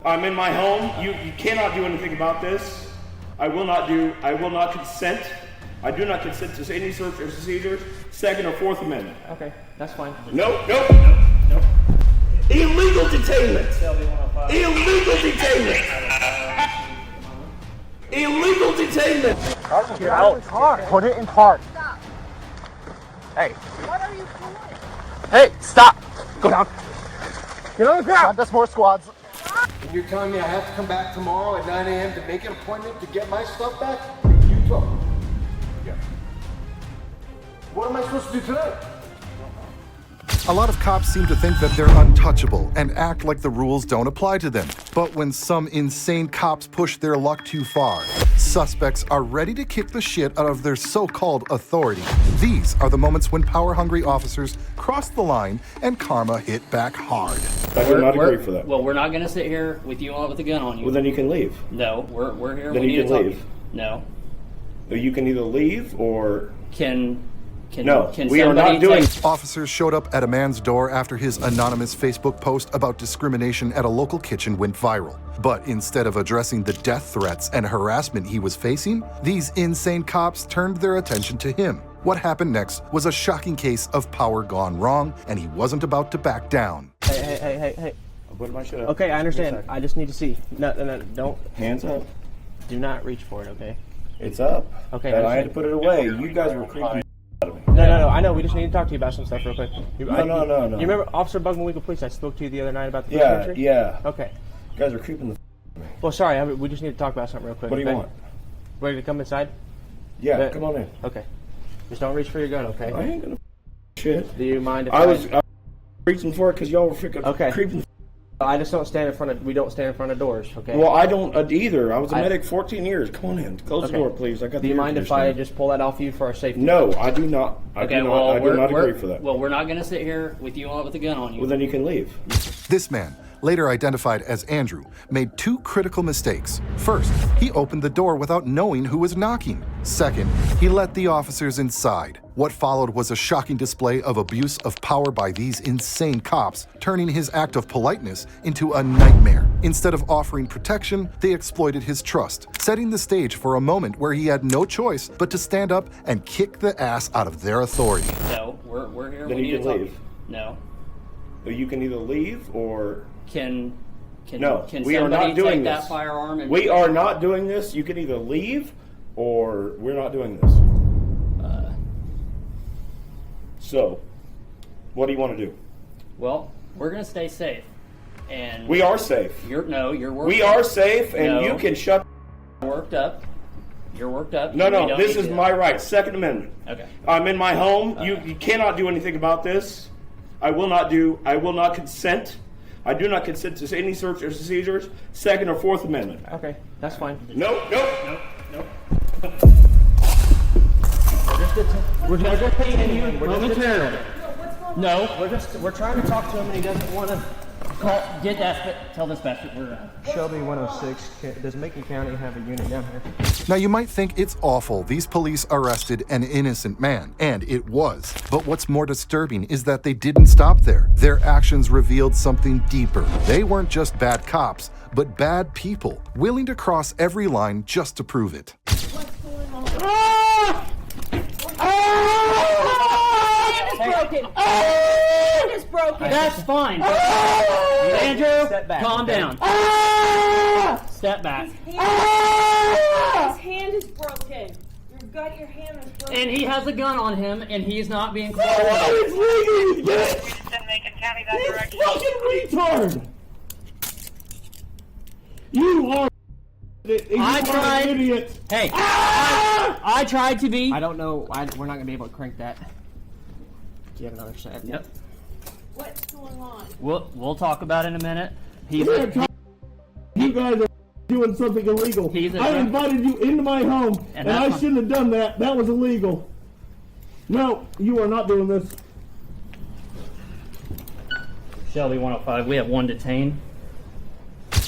I'm in my home. You cannot do anything about this. I will not consent. I do not consent to any search or seizures, Second or Fourth Amendment. Okay, that's fine. Nope. Illegal detainment. Illegal detainment. Illegal detainment. Get out of the car. Put it in park. Stop. Hey. What are you doing? Hey, stop. Go down. Get on the ground. That's more squads. And you're telling me I have to come back tomorrow at 9 a.m. to make an appointment to get my stuff back? You talk. Yeah. What am I supposed to do today? A lot of cops seem to think that they're untouchable and act like the rules don't apply to them. But when some insane cops push their luck too far, suspects are ready to kick the shit out of their so-called authority. These are the moments when power-hungry officers cross the line and karma hit back hard. I do not agree for that. Well, we're not going to sit here with you with a gun on you. Well, then you can leave. No, we're here. Then we you need can to leave. talk. No. You can either leave or... No, can we are somebody not doing... Officers showed up at a man's door after his anonymous Facebook post about discrimination at a local kitchen went viral. But instead of addressing the death threats and harassment he was facing, these insane cops turned their attention to him. What happened next was a shocking case of power gone wrong, and he wasn't about to back down. Hey. I'll put my shit up. Okay, I understand. I just need to see. No, don't. Hands up. Do not reach for it, okay? It's up. Okay, And I I had to put it away. You guys were creeping out of me. No. I know. We just need to talk to you about some stuff real quick. No. You remember Officer Bugman Weekly Police? I spoke to you the other night about the country? Yeah. Okay. You guys are creeping the me. Well, sorry. We just need to talk about something real quick. What do you okay? want? Ready to come inside? Yeah, come on in. Okay. Just don't reach for your gun, okay? I ain't gonna shit. Do you mind if I was reaching for it because y'all were freaking Okay. creeping. I just don't stand in front of. We don't stand in front of doors, okay? Well, I don't either. I was a medic 14 years. Come on in. Close Okay. the door, please. I got. Do you mind if I just pull that off you for our safety? No, I do not. I do not agree for that. Well, we're not going to sit here with you with a gun on you. Well, then you can leave. This man, later identified as Andrew, made two critical mistakes. First, he opened the door without knowing who was knocking. Second, he let the officers inside. What followed was a shocking display of abuse of power by these insane cops, turning his act of politeness into a nightmare. Instead of offering protection, they exploited his trust, setting the stage for a moment where he had no choice but to stand up and kick the ass out of their authority. No, we're here. Then we you need can to talk. leave. No. You can either leave or... Can we are somebody not doing take this. that firearm and... We are not doing this. You can either leave or we're not doing this. So, what do you want to do? Well, we're going to stay safe. And We are safe. You're worked We up. are safe, and No. you can shut... Worked up. You're worked up. No, We don't this need is to- my right. Second Amendment. Okay. I'm in my home. You cannot do anything about this. I will not consent. I do not consent to any search or seizures, Second or Fourth Amendment. Okay, that's fine. Nope. We're just detaining you. We're just detaining him. No. We're trying to talk to him and he doesn't want to. Get that. Tell dispatcher we're Shelby 106. Does Macon County have a unit down here? Now you might think it's awful these police arrested an innocent man, and it was. But what's more disturbing is that they didn't stop there. Their actions revealed something deeper. They weren't just bad cops, but bad people, willing to cross every line just to prove it. What's going on? Broken. It is broken. That's fine. Andrew, calm down. Step back. His hand is broken. Your hand is broken. And he has a gun on him, and he's not being Oh, it's legal, you bitch! Macon County that You direction. fucking retard! You are... I tried. An idiot. Hey, I tried to be. I don't know. We're not gonna be able to crank that. Do you have another set? Yep. What's going on? We'll talk about it in a minute. You guys are doing something illegal. I invited you into my home, and I shouldn't have done that. That was illegal. No, you are not doing this. Shelby 105. We have one detained.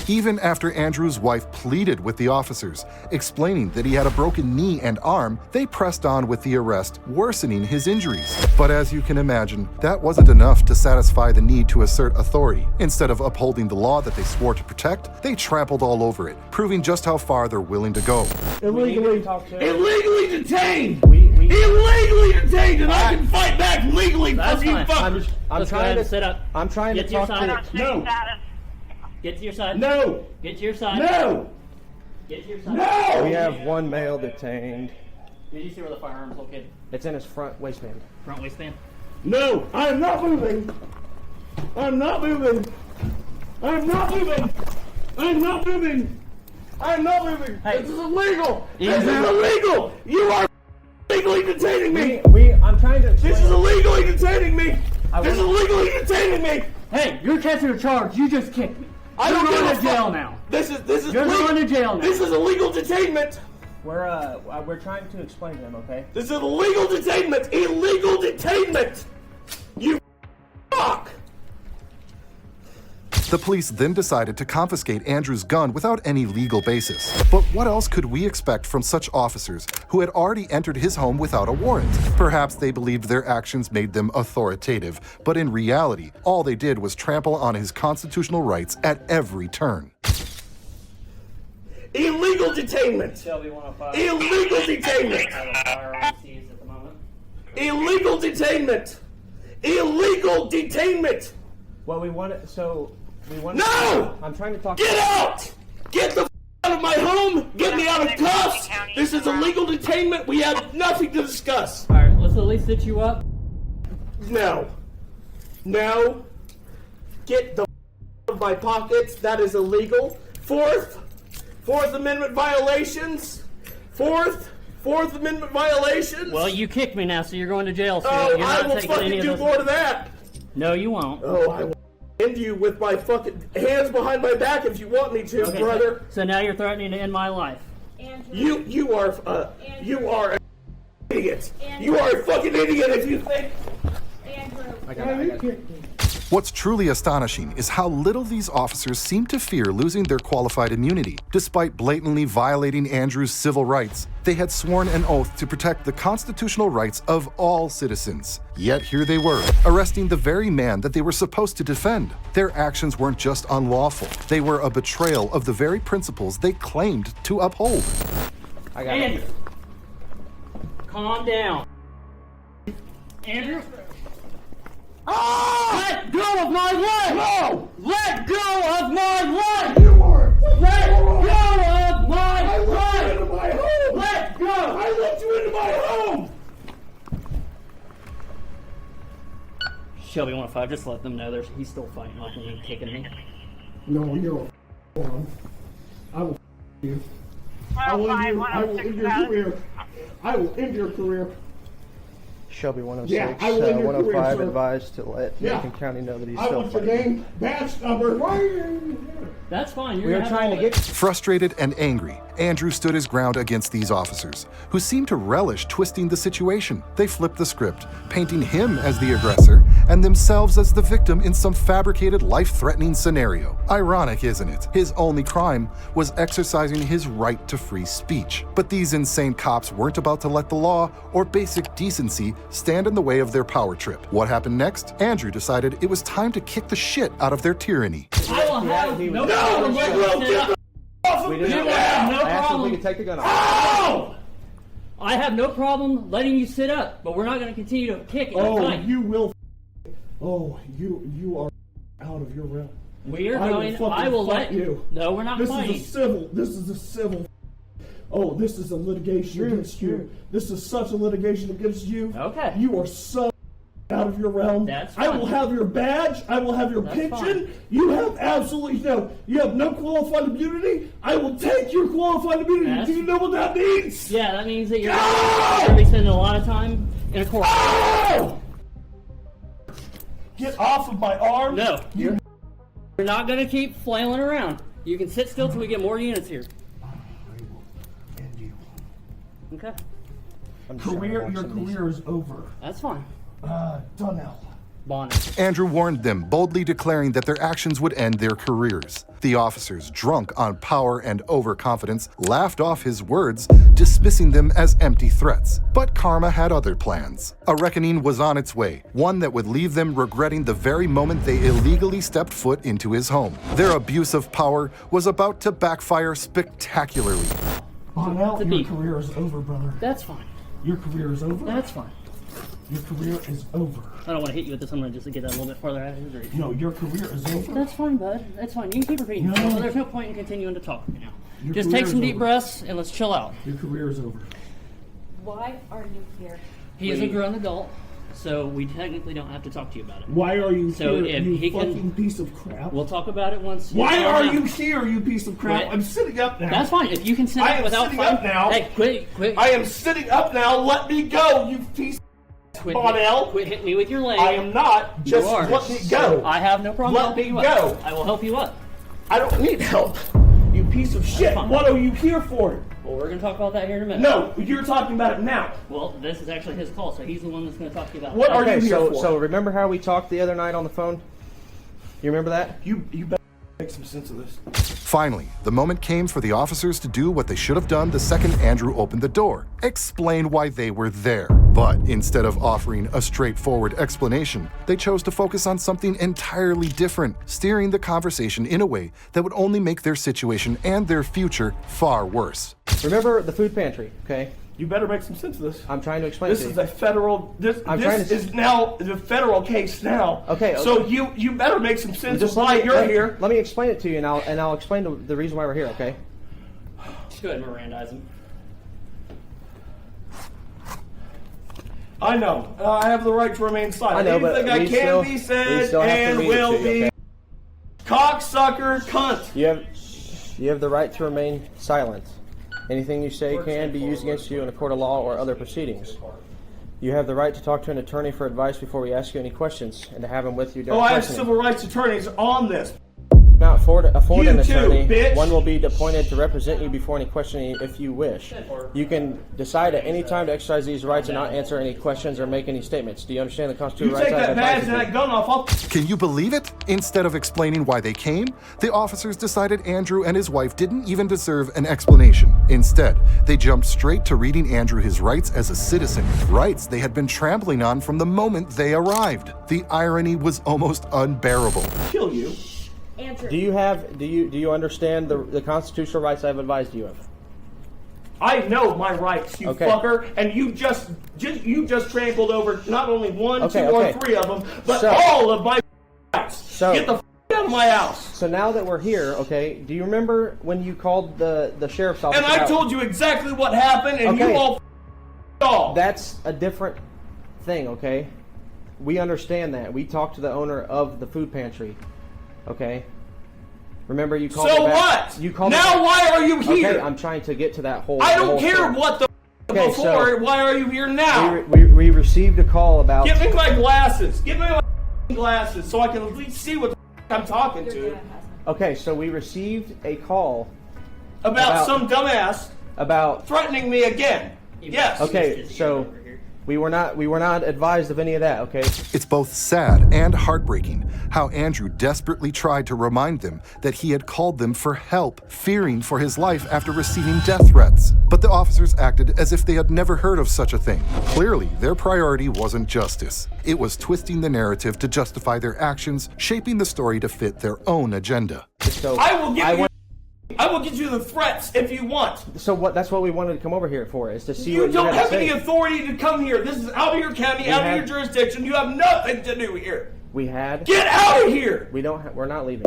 Even after Andrew's wife pleaded with the officers, explaining that he had a broken knee and arm, they pressed on with the arrest, worsening his injuries. But as you can imagine, that wasn't enough to satisfy the need to assert authority. Instead of upholding the law that they swore to protect, they trampled all over it, proving just how far they're willing to go. Illegally detained! We Illegally detained, and I can fight back legally That's from you fine. fuckers! I'm Let's go trying ahead to and sit up. I'm trying Get to to your talk side. to. No! Get to your side. No! Get to your side. No! Get to your side. No! We have one male detained. Did you see where the firearm's located? It's in his front waistband. Front waistband? No! I am not moving! I'm not moving! I'm not moving! I'm not moving! I'm not moving! Hey. This is illegal! Easy. This is illegal! You are illegally detaining me! I'm trying to explain. This is illegally detaining me! This is will- illegally detaining me! Hey, you're catching a charge. You just kicked me. I You're don't going give to a fuck. jail now. This is You're legal. going to jail now. This is illegal detainment! We're trying to explain to him, okay? This is illegal detainment! Illegal detainment! You fuck! The police then decided to confiscate Andrew's gun without any legal basis. But what else could we expect from such officers who had already entered his home without a warrant? Perhaps they believed their actions made them authoritative, but in reality, all they did was trample on his constitutional rights at every turn. Illegal detainment! Shelby 105. Illegal detainment! I have a firearm seized at the moment. Illegal detainment! Illegal detainment! Well, we want it. So we want. No! I'm trying to talk. Get out! Get the out of my home! Get me out of cuffs! This is illegal detainment! We have nothing to discuss! Alright, let's at least sit you up. No. No. Get the out of my pockets. That is illegal. Fourth Amendment violations. Fourth Amendment violations. Well, you kicked me now, so you're going to jail. So Oh, you're I not will taking fucking any of do those. more to that. No, you won't. Oh, I will end you with my fucking hands behind my back if you want me to, Okay, brother. So now you're threatening to end my life. Andrew. You are an idiot. You are a fucking idiot if you think. Andrew. I got it. What's truly astonishing is how little these officers seem to fear losing their qualified immunity. Despite blatantly violating Andrew's civil rights, they had sworn an oath to protect the constitutional rights of all citizens. Yet here they were, arresting the very man that they were supposed to defend. Their actions weren't just unlawful, they were a betrayal of the very principles they claimed to uphold. I got Andrew, it. calm down. Andrew? Let go of my leg! No! Let go of my leg! You are. Let go of my I let you leg! into my home. Let go! I let you into my home. Shelby 105, just let them know he's still fighting like me and kicking me. No, you're a moron. I will you. I will end your career. I will end your career. Shelby 106, Yeah, I will end your 105 career, sir. advised to let Yeah. Macon County know that he's I still want your fighting. name, badge number. Why are you here? That's fine. You're We are gonna have trying to all of get. it. Frustrated and angry, Andrew stood his ground against these officers, who seemed to relish twisting the situation. They flipped the script, painting him as the aggressor and themselves as the victim in some fabricated life-threatening scenario. Ironic, isn't it? His only crime was exercising his right to free speech. But these insane cops weren't about to let the law or basic decency stand in the way of their power trip. What happened next? Andrew decided it was time to kick the shit out of their tyranny. I will have he was- no No, problem you letting will you sit get up. the off of We me didn't now. No I asked if we problem. could take the gun off. Oh! I have no problem letting you sit up, but we're not going to continue to kick and Oh, fight. you will. Oh, you are out of your realm. We are I will going. fucking I will fight let you. No, we're not This fighting. is a civil. This is a civil. Oh, this is a litigation against you. This is such a litigation against you. Okay. You are so out of your realm. That's I fine. will have your badge. I will have your That's pension. fine. You have absolutely no. You have no qualified immunity. I will take your qualified immunity. That's- Do you know what that means? Yeah, that means that you're No! going to be spending a lot of time in a court. Oh! Get off of my arm. No, you're not going to keep flailing around. You can sit still till we get more units here. And you. Okay, I'm just trying to Your watch some of these. career is over. that's fine. Donnell. Bonnet. Andrew warned them, boldly declaring that their actions would end their careers. The officers, drunk on power and overconfidence, laughed off his words, dismissing them as empty threats. But karma had other plans. A reckoning was on its way, one that would leave them regretting the very moment they illegally stepped foot into his home. Their abuse of power was about to backfire spectacularly. Bonnell, It's a your beat. career is over, brother. That's fine. Your career is over. That's fine. Your career is over. I don't want to hit you with this. I'm going to just get that a little bit farther out of his reach. No, your career is over. That's fine, bud. That's fine. You can keep repeating. No. There's no point in continuing to talk right now. Your Just career take some is deep over. breaths and let's chill out. Your career is over. Why are you here? He is a grown adult, so we technically don't have to talk to you about it. Why are you So here, if you he can- fucking piece of crap? We'll talk about it once. Why calm are down. you here, you piece of crap? Quit. I'm sitting up now. That's fine. If you can sit I up am without sitting fighting. up now. Hey, quit. I am sitting up now. Let me go, you piece Quit, Bonnell. quit hitting me with your leg. I am not. Just You are. let me go. I have no problem Let helping me you go. up. I will help you up. I don't need help. You piece of shit. fine. What are you here for? Well, we're going to talk about that here in a minute. No, you're talking about it now. Well, this is actually his call, so he's the one that's going to talk to you about What it. are Okay, you here so for? so remember how we talked the other night on the phone? You remember that? You better make some sense of this. Finally, the moment came for the officers to do what they should have done the second Andrew opened the door: explain why they were there. But instead of offering a straightforward explanation, they chose to focus on something entirely different, steering the conversation in a way that would only make their situation and their future far worse. Remember the food pantry, okay? You better make some sense of this. I'm trying to explain This it to is you. a federal. This I'm trying this to- is now the federal case now. Okay, So okay. you better make some sense Just of why let me- you're let- here. Let me explain it to you, and I'll explain the reason why we're here, okay? Just go ahead and Mirandize him. I know. I have the right to remain silent. I know, but Anything I we can still- be we said still have to and read it will to you, be. okay? Cocksucker, cunt. You have the right to remain silent. Anything you say can be used against you in a court of law or other proceedings. You have the right to talk to an attorney for advice before we ask you any questions, and to have him with you during Oh, I have questioning. civil rights attorneys on this. Not afford an You too, attorney. bitch. One will be appointed to represent you before any questioning if you wish. You can decide at any time to exercise these rights and not answer any questions or make any statements. Do you understand the You constitutional take rights I that have badge advised and you? that gun off. I'll Can you believe it? Instead of explaining why they came, the officers decided Andrew and his wife didn't even deserve an explanation. Instead, they jumped straight to reading Andrew his rights as a citizen, rights they had been trampling on from the moment they arrived. The irony was almost unbearable. kill you. Andrew. Do you understand the constitutional rights I've advised you of? I know my rights, you Okay. fucker, and you just trampled over not only one, Okay, two, okay. or three of them, but So- all of my rights. So- Get the out of my house. So now that we're here, okay, do you remember when you called the sheriff's office? And I about- told you exactly what happened, and Okay. you all off. That's a different thing, okay? We understand that. We talked to the owner of the food pantry, okay? Remember you called So me back. what? You called me now back. why are you here? Okay, I'm trying to get to that whole I the don't whole care story. what the Okay, before. so- Why are you here now? We received a call about... Give me my glasses. Give me my glasses so I can at least see what the I'm talking Your to. dad has them. Okay, so we received a call About some dumbass about... threatening me again. Yes. Okay, so we were not advised of any of that, okay? It's both sad and heartbreaking how Andrew desperately tried to remind them that he had called them for help, fearing for his life after receiving death threats. But the officers acted as if they had never heard of such a thing. Clearly, their priority wasn't justice. It was twisting the narrative to justify their actions, shaping the story to fit their own agenda. So I will give you. want- I will get you the threats if you want. So what? That's what we wanted to come over here for, is to see You what don't you had have to say. any authority to come here. This is out of your county, out of have- your jurisdiction. You have nothing to do here. We had... Get out of here. We don't. We're not leaving.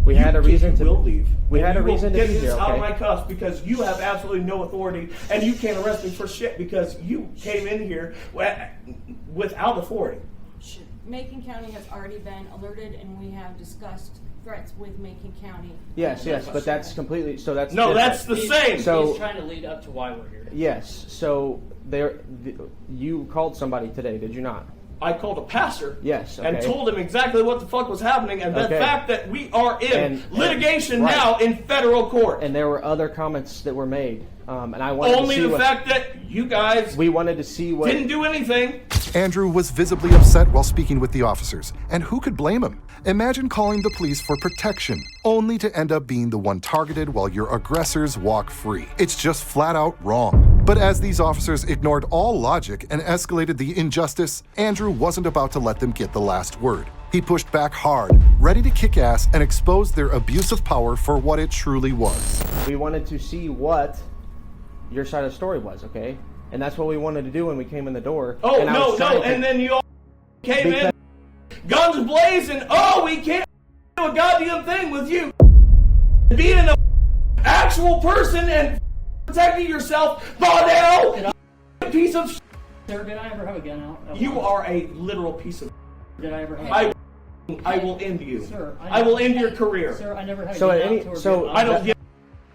We had a reason to. You will leave. We And had a you will reason to get be this here. out of Okay. my cuffs because you have absolutely no authority, and you can't arrest me for shit because you came in here without authority. Macon County has already been alerted, and we have discussed threats with Macon County. Yes, but that's completely. So that's No, different. that's the same. So- He's trying to lead up to why we're here. Yes. So you called somebody today, did you not? I called a pastor. Yes, And okay. told him exactly what the fuck was happening, and the Okay. fact that we are in litigation right. now in federal court. And there were other comments that were made, and I wanted Only to see the fact that you guys we wanted to see what didn't do anything. Andrew was visibly upset while speaking with the officers, and who could blame him? Imagine calling the police for protection, only to end up being the one targeted while your aggressors walk free. It's just flat out wrong. But as these officers ignored all logic and escalated the injustice, Andrew wasn't about to let them get the last word. He pushed back hard, ready to kick ass and expose their abuse of power for what it truly was. we wanted to see what your side of the story was, okay? And that's what we wanted to do when we came in the door. Oh, and I no, was trying no, to- and then you all came Because- in, guns blazing. Oh, we can't do a goddamn thing with you being an actual person and protecting yourself. Bonnell, piece of shit. Sir, did I ever have a gun out? You are a literal piece of Did I ever have I will end you. Sir, I will end your career. Sir, I never had a So gun at out any- to a so- gun. I don't give.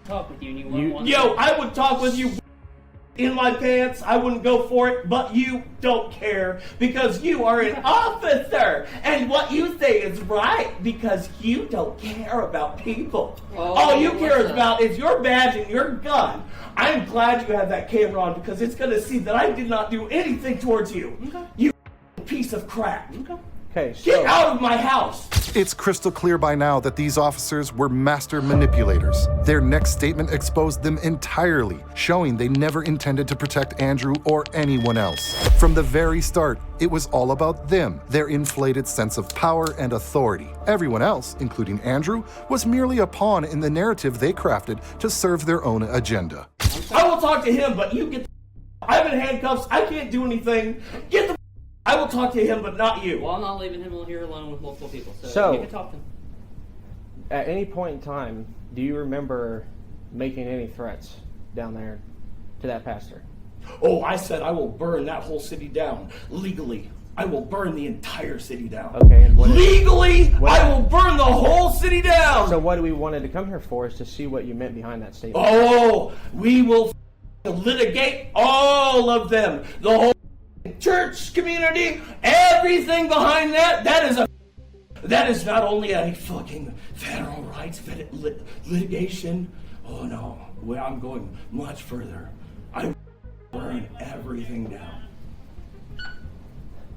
Talk with you and you You- wouldn't want Yo, to. I would talk with you in my pants. I wouldn't go for it, but you don't care because you are an officer, and what you say is right because you don't care about people. Oh, All you what's care that? about is your badge and your gun. I'm glad you have that camera on because it's going to see that I did not do anything towards you. Okay. You piece of crap. Okay, Get so out of my house. It's crystal clear by now that these officers were master manipulators. Their next statement exposed them entirely, showing they never intended to protect Andrew or anyone else. From the very start, it was all about them, their inflated sense of power and authority. Everyone else, including Andrew, was merely a pawn in the narrative they crafted to serve their own agenda. I will talk to him, but you get the I'm in handcuffs. I can't do anything. Get the I will talk to him, but not you. Well, I'm not leaving him here alone with multiple people, so, So- you can talk to him. at any point in time, do you remember making any threats down there to that pastor? Oh, I said I will burn that whole city down legally. I will burn the entire city down. Okay, and what is- legally, what- I will burn the whole city down. So what we wanted to come here for is to see what you meant behind that statement. Oh, we will litigate all of them. The whole church community, everything behind that. That is not only a fucking federal rights litigation. Oh no, well, I'm going much further. I will burn everything down.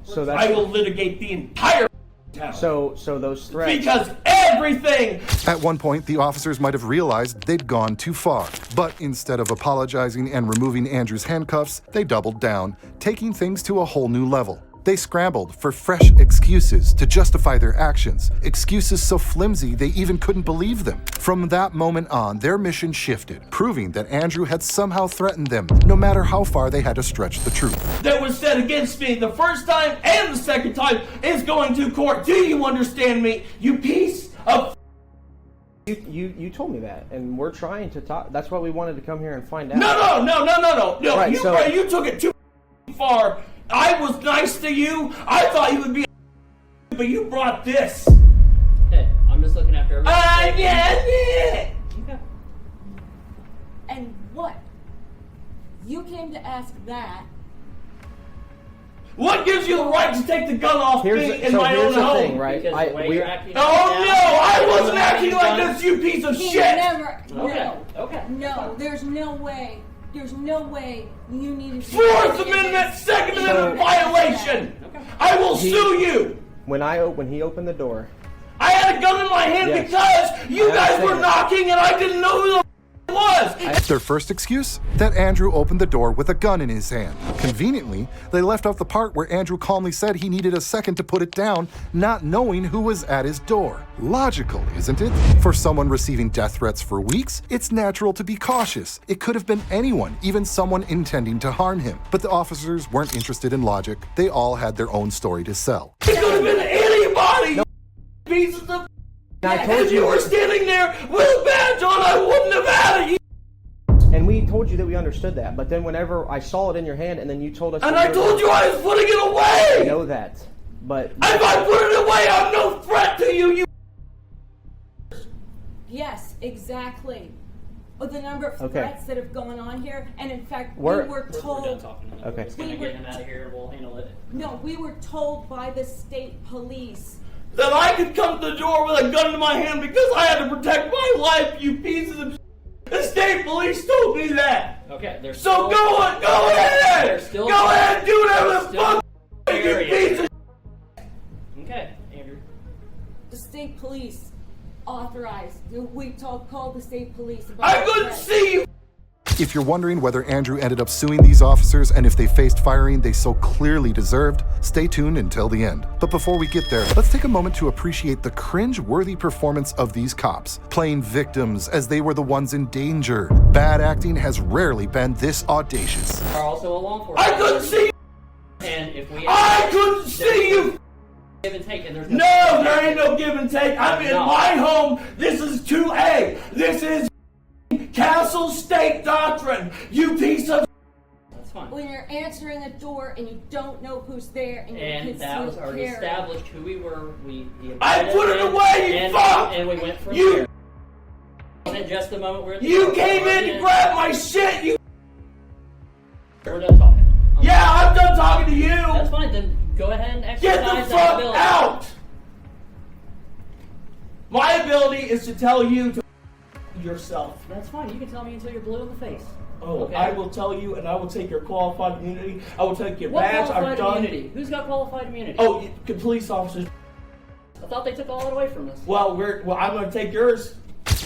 So I that's will litigate the entire town. so those threats. Because everything. At one point, the officers might have realized they'd gone too far. But instead of apologizing and removing Andrew's handcuffs, they doubled down, taking things to a whole new level. They scrambled for fresh excuses to justify their actions, excuses so flimsy they even couldn't believe them. From that moment on, their mission shifted, proving that Andrew had somehow threatened them, no matter how far they had to stretch the truth. That was said against me the first time and the second time is going to court. Do you understand me, you piece of You told me that, and we're trying to talk. That's why we wanted to come here and find out. No. Right, You took it too far. I was nice to you. I thought you would be but you brought this. Hey, I'm just looking after everyone. Yeah. Okay. And what? You came to ask that. What gives you the right to take the gun off me in my own here's the home? thing, right? Because the way you're acting Oh right no, now- I wasn't acting like this, you piece of He shit. never. Okay. No. Okay. No. There's no way. There's no way you needed to. Fourth Amendment, Second Amendment violation. Okay. I will sue you. When he opened the door, I had a gun in my hand Yes. because you I guys were understand. knocking and I didn't know who the it was. Their first excuse? That Andrew opened the door with a gun in his hand. Conveniently, they left out the part where Andrew calmly said he needed a second to put it down, not knowing who was at his door. Logical, isn't it? For someone receiving death threats for weeks, it's natural to be cautious. It could have been anyone, even someone intending to harm him. But the officers weren't interested in logic. They all had their own story to sell. It could have been anybody. You pieces of. I told If you were standing there with a badge on, I wouldn't have had it. and we told you that we understood that. But then whenever I saw it in your hand, and then you told us, And I told you I was putting it away. I know that, but If I put it away, I'm no threat to you. You. Yes, exactly. of the number of Okay. threats that have gone on here, and in fact, We're- we were We're done told. talking. Okay. We're just gonna We get were- him out of here. We'll handle it. No, we were told by the state police. That I could come to the door with a gun in my hand because I had to protect my life, you pieces of shit. The state police told me that. Okay, there's So still, go ahead! There's still- Go ahead and do whatever the still fuck you area. piece of Okay, Andrew. The state police authorized. We called the state police about I the couldn't threat. see you. If you're wondering whether Andrew ended up suing these officers and if they faced firing they so clearly deserved, stay tuned until the end. But before we get there, let's take a moment to appreciate the cringe-worthy performance of these cops, playing victims as they were the ones in danger. Bad acting has rarely been this audacious. Are also a law enforcement. I couldn't see you. And if we I couldn't see you. give and take, and there's No, there ain't no give and take. I'm in No. my home. This is 2A. This is Castle State Doctrine. You piece of. That's fine. When you're answering a door and you don't know who's there and you And can that was see already carry. established who we were. I put it away, you and, fuck! And we went from You- there. It wasn't just the moment we're at the You door. came We're in and grabbed my shit. You. We're done talking. Yeah, I'm done talking to you. That's fine. Then go ahead and Get exercise the that fuck ability. out. My ability is to tell you to yourself. That's fine. You can tell me until you're blue in the face. Oh, Okay. I will tell you, and I will take your qualified immunity. I will take your What badge. I'm qualified done. immunity? Who's got qualified immunity? Oh, police officers. I thought they took all that away from us. Well, I'm going to take yours.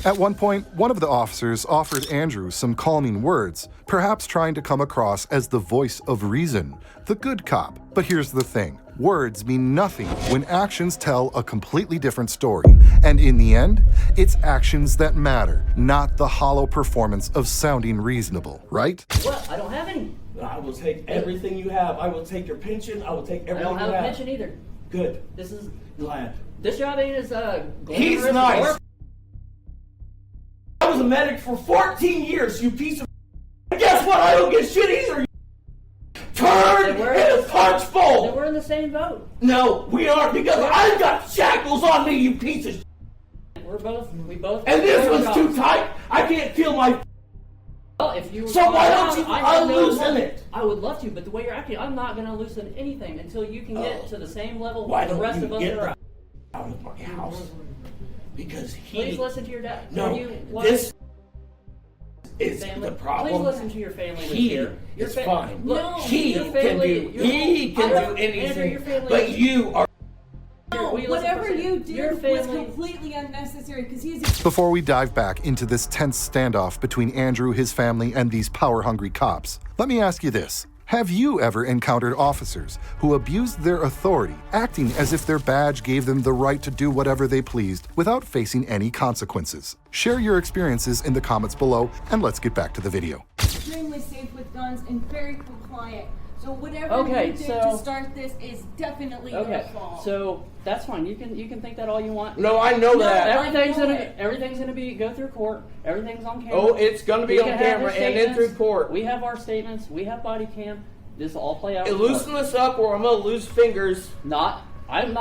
At one point, one of the officers offered Andrew some calming words, perhaps trying to come across as the voice of reason, the good cop. But here's the thing. Words mean nothing when actions tell a completely different story. And in the end, it's actions that matter, not the hollow performance of sounding reasonable, right? What? I don't have any. I will take everything you have. I will take your pension. I will take I everything don't have you a have. pension either. Good. This is Glad. this job ain't as He's glamorous nice. or- I was a medic for 14 years, you piece of. And guess what? I don't get shit either. You turd Then we're in in a the- punch Then bowl. we're in the same boat. No, we aren't because I've got shackles on me, you piece of. We both. And this we're one's too jobs. tight. I can't feel my. Well, if you So why don't you I have no unloosen money. it? I would love to, but the way you're acting, I'm not going to loosen anything until you can get Oh. to the same level Why the don't rest you of us get that are the out of my house? Because he. Please listen to your dad. No, You, why- this is family. the problem. Please listen to your family. that's He here. Your is fa- fine. Look, No. He your can family, do. your- He can Andrew, do anything. your family But is- you are. No, we listen whatever for- you your did was family- completely unnecessary because he's Before we dive back into this tense standoff between Andrew, his family, and these power-hungry cops, let me ask you this. Have you ever encountered officers who abused their authority, acting as if their badge gave them the right to do whatever they pleased without facing any consequences? Share your experiences in the comments below, and let's get back to the video. extremely safe with guns and very compliant. So whatever Okay, you did so- to start this is definitely your Okay, fault. so that's fine. You can think that all you want. No, I know No, that. Everything's gonna be go through court. Everything's on camera. Oh, it's gonna be We on can have camera his and in statements. through court. We have our statements. We have body cam. This will all play out. in Loosen court. this up, or I'm gonna lose fingers. I'm not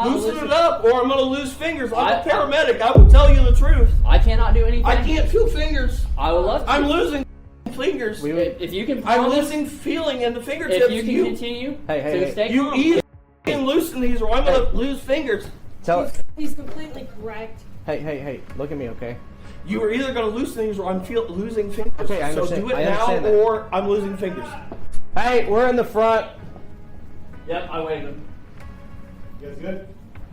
Loosen losing- it up, or I'm gonna lose fingers. I'm I- a paramedic. I will tell you the truth. I cannot do anything. I can't feel fingers. I would love to. I'm losing fingers. If you can I'm promise, losing feeling in the fingertips. if you can continue Hey, hey, to hey. stay You calm. either can loosen these, or I'm gonna lose fingers. Tell He's completely correct. hey, look at me, okay? You are either gonna loosen these, or I'm losing fingers. Okay, I so understand. do it I now, understand that. or I'm losing fingers. Hey, we're in the front. Yep, I waved him. You guys good?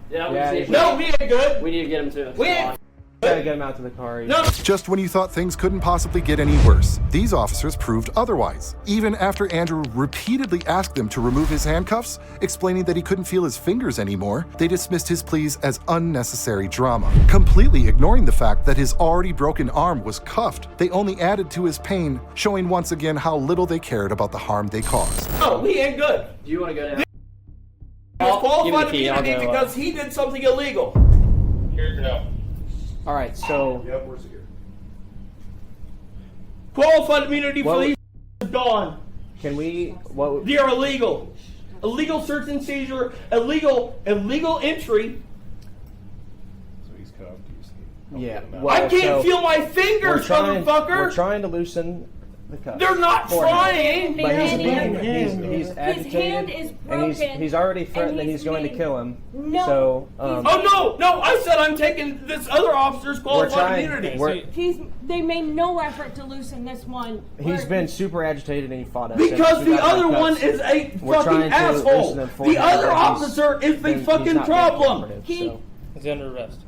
Yeah, Yeah, we, he's- No, we ain't good. we need to get him to. We ain't. Gotta get him out to the car. No. Just when you thought things couldn't possibly get any worse, these officers proved otherwise. Even after Andrew repeatedly asked them to remove his handcuffs, explaining that he couldn't feel his fingers anymore, they dismissed his pleas as unnecessary drama. Completely ignoring the fact that his already broken arm was cuffed, they only added to his pain, showing once again how little they cared about the harm they caused. No, we ain't good. Do you want to go down? He's qualified give me the key, I'll immunity go, because he did something illegal. Here, no. All right, so Yep, we're secure. Qualified immunity for Well- these is gone. can we? What? They're illegal. Illegal search and seizure, illegal entry. So he's cuffed. Yeah. I can't feel my fingers, motherfucker. We're trying to loosen the cuffs. They're not for him. trying. But he's His agitated. hand is broken. And he's already threatened that and he's going to made- kill him. No. So, Oh no! I said I'm taking this other officer's qualified immunity. They made no effort to loosen this one. He's been super agitated and he fought us. Because And we the got him other in one cuffs. is a We're fucking trying to loosen asshole. him for The him, other but officer is the he's fucking not being problem. cooperative, He- so. Is he under arrest?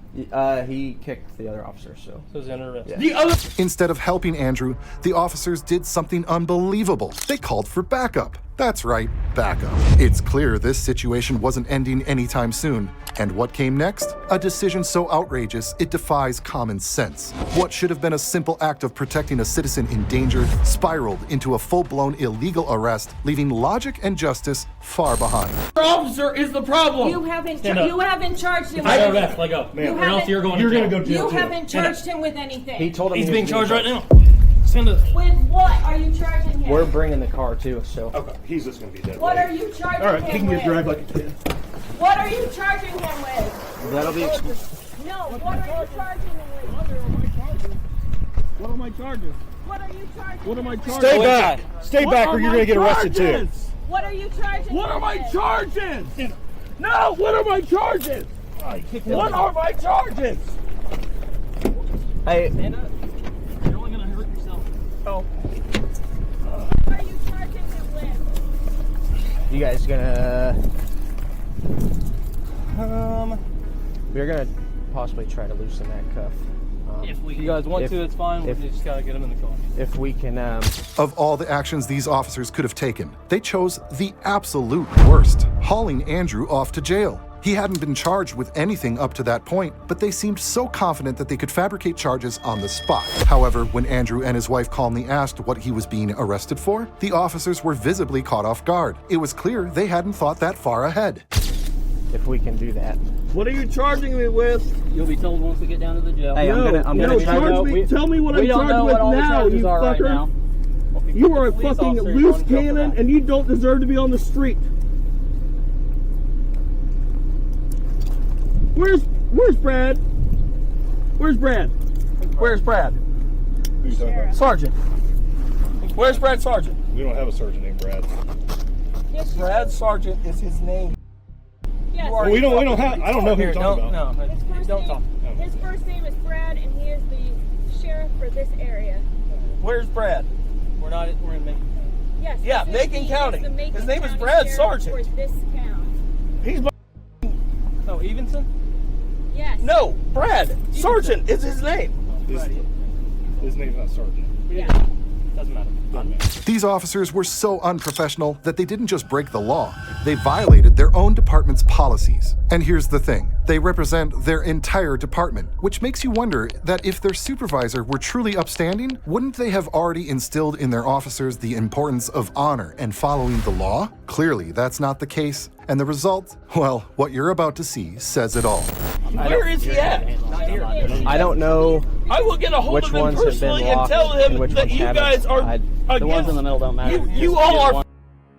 He kicked the other officer, so. So is he under arrest? Yeah. The other. Instead of helping Andrew, the officers did something unbelievable. They called for backup. That's right, backup. It's clear this situation wasn't ending anytime soon. And what came next? A decision so outrageous it defies common sense. What should have been a simple act of protecting a citizen in danger spiraled into a full-blown illegal arrest, leaving logic and justice far behind. The officer is the problem. You haven't Stand up. charged him. I with arrest. Let go. You Or else haven't- you're going. You're to gonna jail. go to jail. You too. haven't charged him with anything. He told him He's he being was charged right being now. Stand up. With what are you charging him? We're bringing the car too, so. Okay, he's just gonna be dead. What are you charging All right, him he can with? get dragged like a kid. What are you charging him with? That'll be. No, what are you charging him with? What are my charges? What are you charging What are my him with? charges? Stay back. Stay What back are or you're my gonna get arrested too. charges? What are you charging What him are my with? charges? No, what are my charges? What are my charges? Hey, Stand up. You're only gonna hurt yourself. Oh. What are you charging him with? you guys gonna. We're gonna possibly try to loosen that cuff. If you guys want to, it's fine. We just gotta get him in the car. If we can, Of all the actions these officers could have taken, they chose the absolute worst, hauling Andrew off to jail. He hadn't been charged with anything up to that point, but they seemed so confident that they could fabricate charges on the spot. However, when Andrew and his wife calmly asked what he was being arrested for, the officers were visibly caught off guard. It was clear they hadn't thought that far ahead. if we can do that. What are you charging me with? You'll be told once we get down to the jail. Hey, I'm gonna try charge to. me. Tell me what we I'm don't charged know with what all the now, charges you are right fucker. now. You are a Police fucking officer, loose you're going to jail for cannon, that. and you don't deserve to be on the street. Where's Brad? Where's Brad? Where's Brad? Who you talking about? Sergeant. Where's Brad Sergeant? We don't have a sergeant named Brad. Yes, you Brad do. Sergeant is his name. Yes. Well, we don't have. I don't know who you're talking about. No, His first don't name, talk. His first name is Brad, and he is the sheriff for this area. Where's Brad? We're in Macon. Yes. Yeah, this is Macon the- County. is the Macon His name is County Brad Sheriff Sargent. For this town. He's my, Oh, Evenson? Yes. no Brad Sergeant is his name. His name's not sergeant. Yeah. Doesn't matter. These officers were so unprofessional that they didn't just break the law, they violated their own department's policies. And here's the thing, they represent their entire department, which makes you wonder that if their supervisor were truly upstanding, wouldn't they have already instilled in their officers the importance of honor and following the law? Clearly, that's not the case. And the result, well, what you're about to see says it all. Where is he at? I don't know I will get a hold which of him ones have been personally and locked tell him and which that ones you haven't. guys are I- The ones in the middle don't matter. You Just all get are one.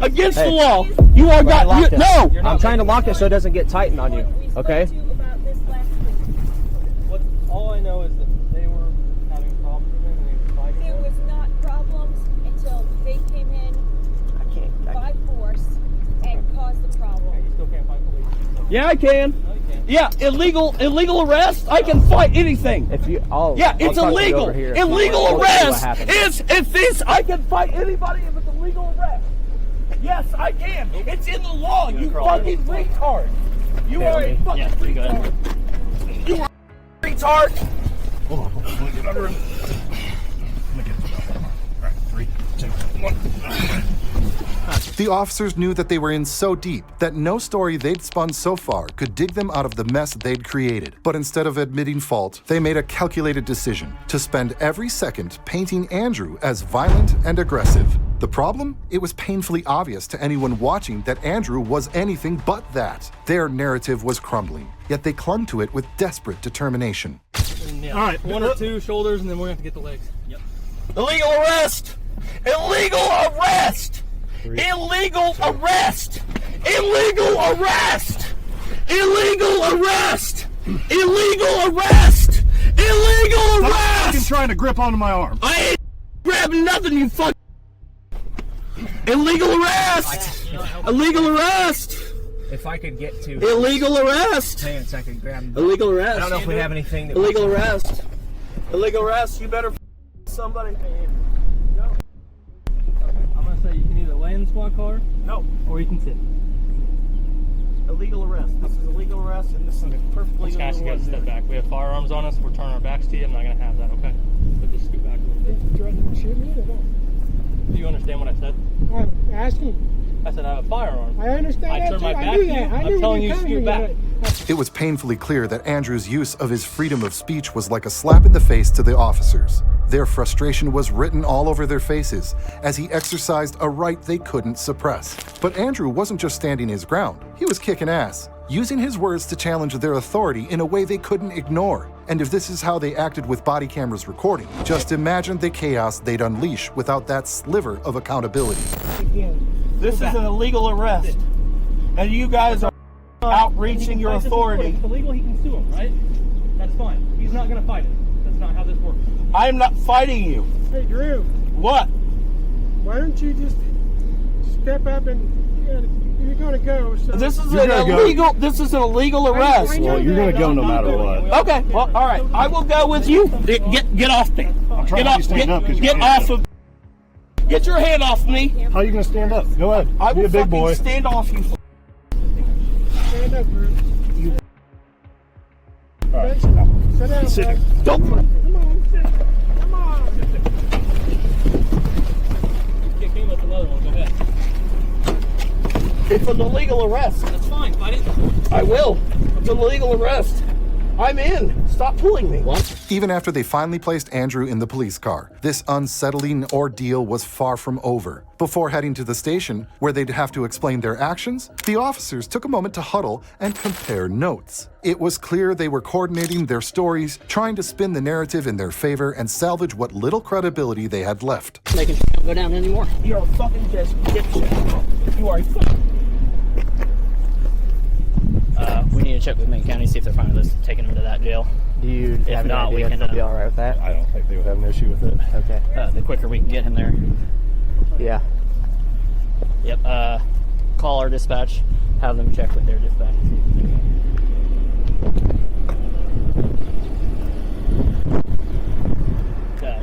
against Hey. the law. You are But I locked it. no. I'm trying to lock it so it doesn't get tightened on you. We spoke Okay? to you about this last week. All I know is that they were having problems with him and they were fighting There him. was not problems until they came in I can't. by force and caused the problem. You still can't fight police. So. Yeah, I can. No, you can't. Yeah, illegal arrest. I can fight anything. If you, Yeah, I'll it's talk to you illegal. over here if you Illegal want. We'll see what arrest happens. is if this. I can fight anybody if it's illegal arrest. Yes, I can. It's in the law. You fucking retard. You are a fucking Yeah, you got it. retard. You are a retard. Hold on. Let me get under him. Let me get him. All right, 3, 2, 1. The officers knew that they were in so deep that no story they'd spun so far could dig them out of the mess they'd created. But instead of admitting fault, they made a calculated decision to spend every second painting Andrew as violent and aggressive. The problem? It was painfully obvious to anyone watching that Andrew was anything but that. Their narrative was crumbling, yet they clung to it with desperate determination. Yeah. All right, One or two shoulders and then we're going to have to get the legs. Yep. Illegal arrest. Illegal arrest. Illegal arrest. Illegal arrest. Illegal arrest. Illegal arrest. Illegal Stop arrest! trying to grip onto my arm. I ain't grabbing nothing, you fuck. Illegal arrest! Illegal arrest! If I could get to Illegal arrest! pants, I could grab them. Illegal arrest. I don't know if we have anything that Illegal arrest. Illegal arrest. You better somebody. I'm gonna say you can either lay in the squad car No. or you can sit. Illegal arrest. This is illegal arrest, and this is perfectly Let's ask you guys to legal. step back. We have firearms on us. We're turning our backs to you. I'm not going to have that, okay? So just scoot back a little bit. Do you understand what I said? I'm asking. I said I have a firearm. I understand I that turned too. my I back knew to you. that. I knew I'm telling you you to scoot back. It was painfully clear that Andrew's use of his freedom of speech was like a slap in the face to the officers. Their frustration was written all over their faces as he exercised a right they couldn't suppress. But Andrew wasn't just standing his ground, he was kicking ass, using his words to challenge their authority in a way they couldn't ignore. And if this is how they acted with body cameras recording, just imagine the chaos they'd unleash without that sliver of accountability. This is an illegal arrest, and you guys are outreaching your authority. If it's illegal, he can sue him, right? That's fine. He's not going to fight it. That's not how this works. I am not fighting you. Hey, Drew, What? why don't you just step up and you're going to go. So This is You're an gonna go. illegal. This is an illegal arrest. I know Well, you're that, going to go but no I'm matter not what. Okay. Well, all right. I will go with you. Get off me. I'm trying Get to off. stand up 'cause you Get can't. off of. Get your hand off me. How are you going to stand up? Go ahead. I Be will a big fucking boy. stand off you. Stand up, Drew. All right. Sit down, Sit. bud. Don't. Come on, sit. Come on. Kick him with another one. Go ahead. It's an illegal arrest. That's fine. Fight it. I will. It's an illegal arrest. I'm in. Stop pulling me. Even after they finally placed Andrew in the police car, this unsettling ordeal was far from over. Before heading to the station, where they'd have to explain their actions, the officers took a moment to huddle and compare notes. It was clear they were coordinating their stories, trying to spin the narrative in their favor and salvage what little credibility they had left. Making sure don't go down anymore. You're a fucking dipshit. You are a fucking. We need to check with Macon County, see if they're fine with us taking him to that jail. Do you have any not, we idea if can, they'll be all right with that? I don't think they would have an issue with it. Okay. The quicker we can get him there. Yeah. Yep. Call our dispatch, have them check with their dispatch. Yeah,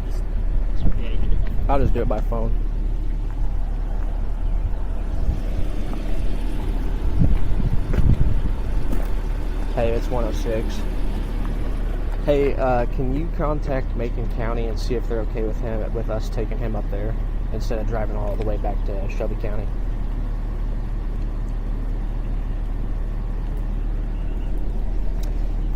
you can do it. I'll just do it by phone. Hey, it's 106. Hey, can you contact Macon County and see if they're okay with us taking him up there instead of driving all the way back to Shelby County?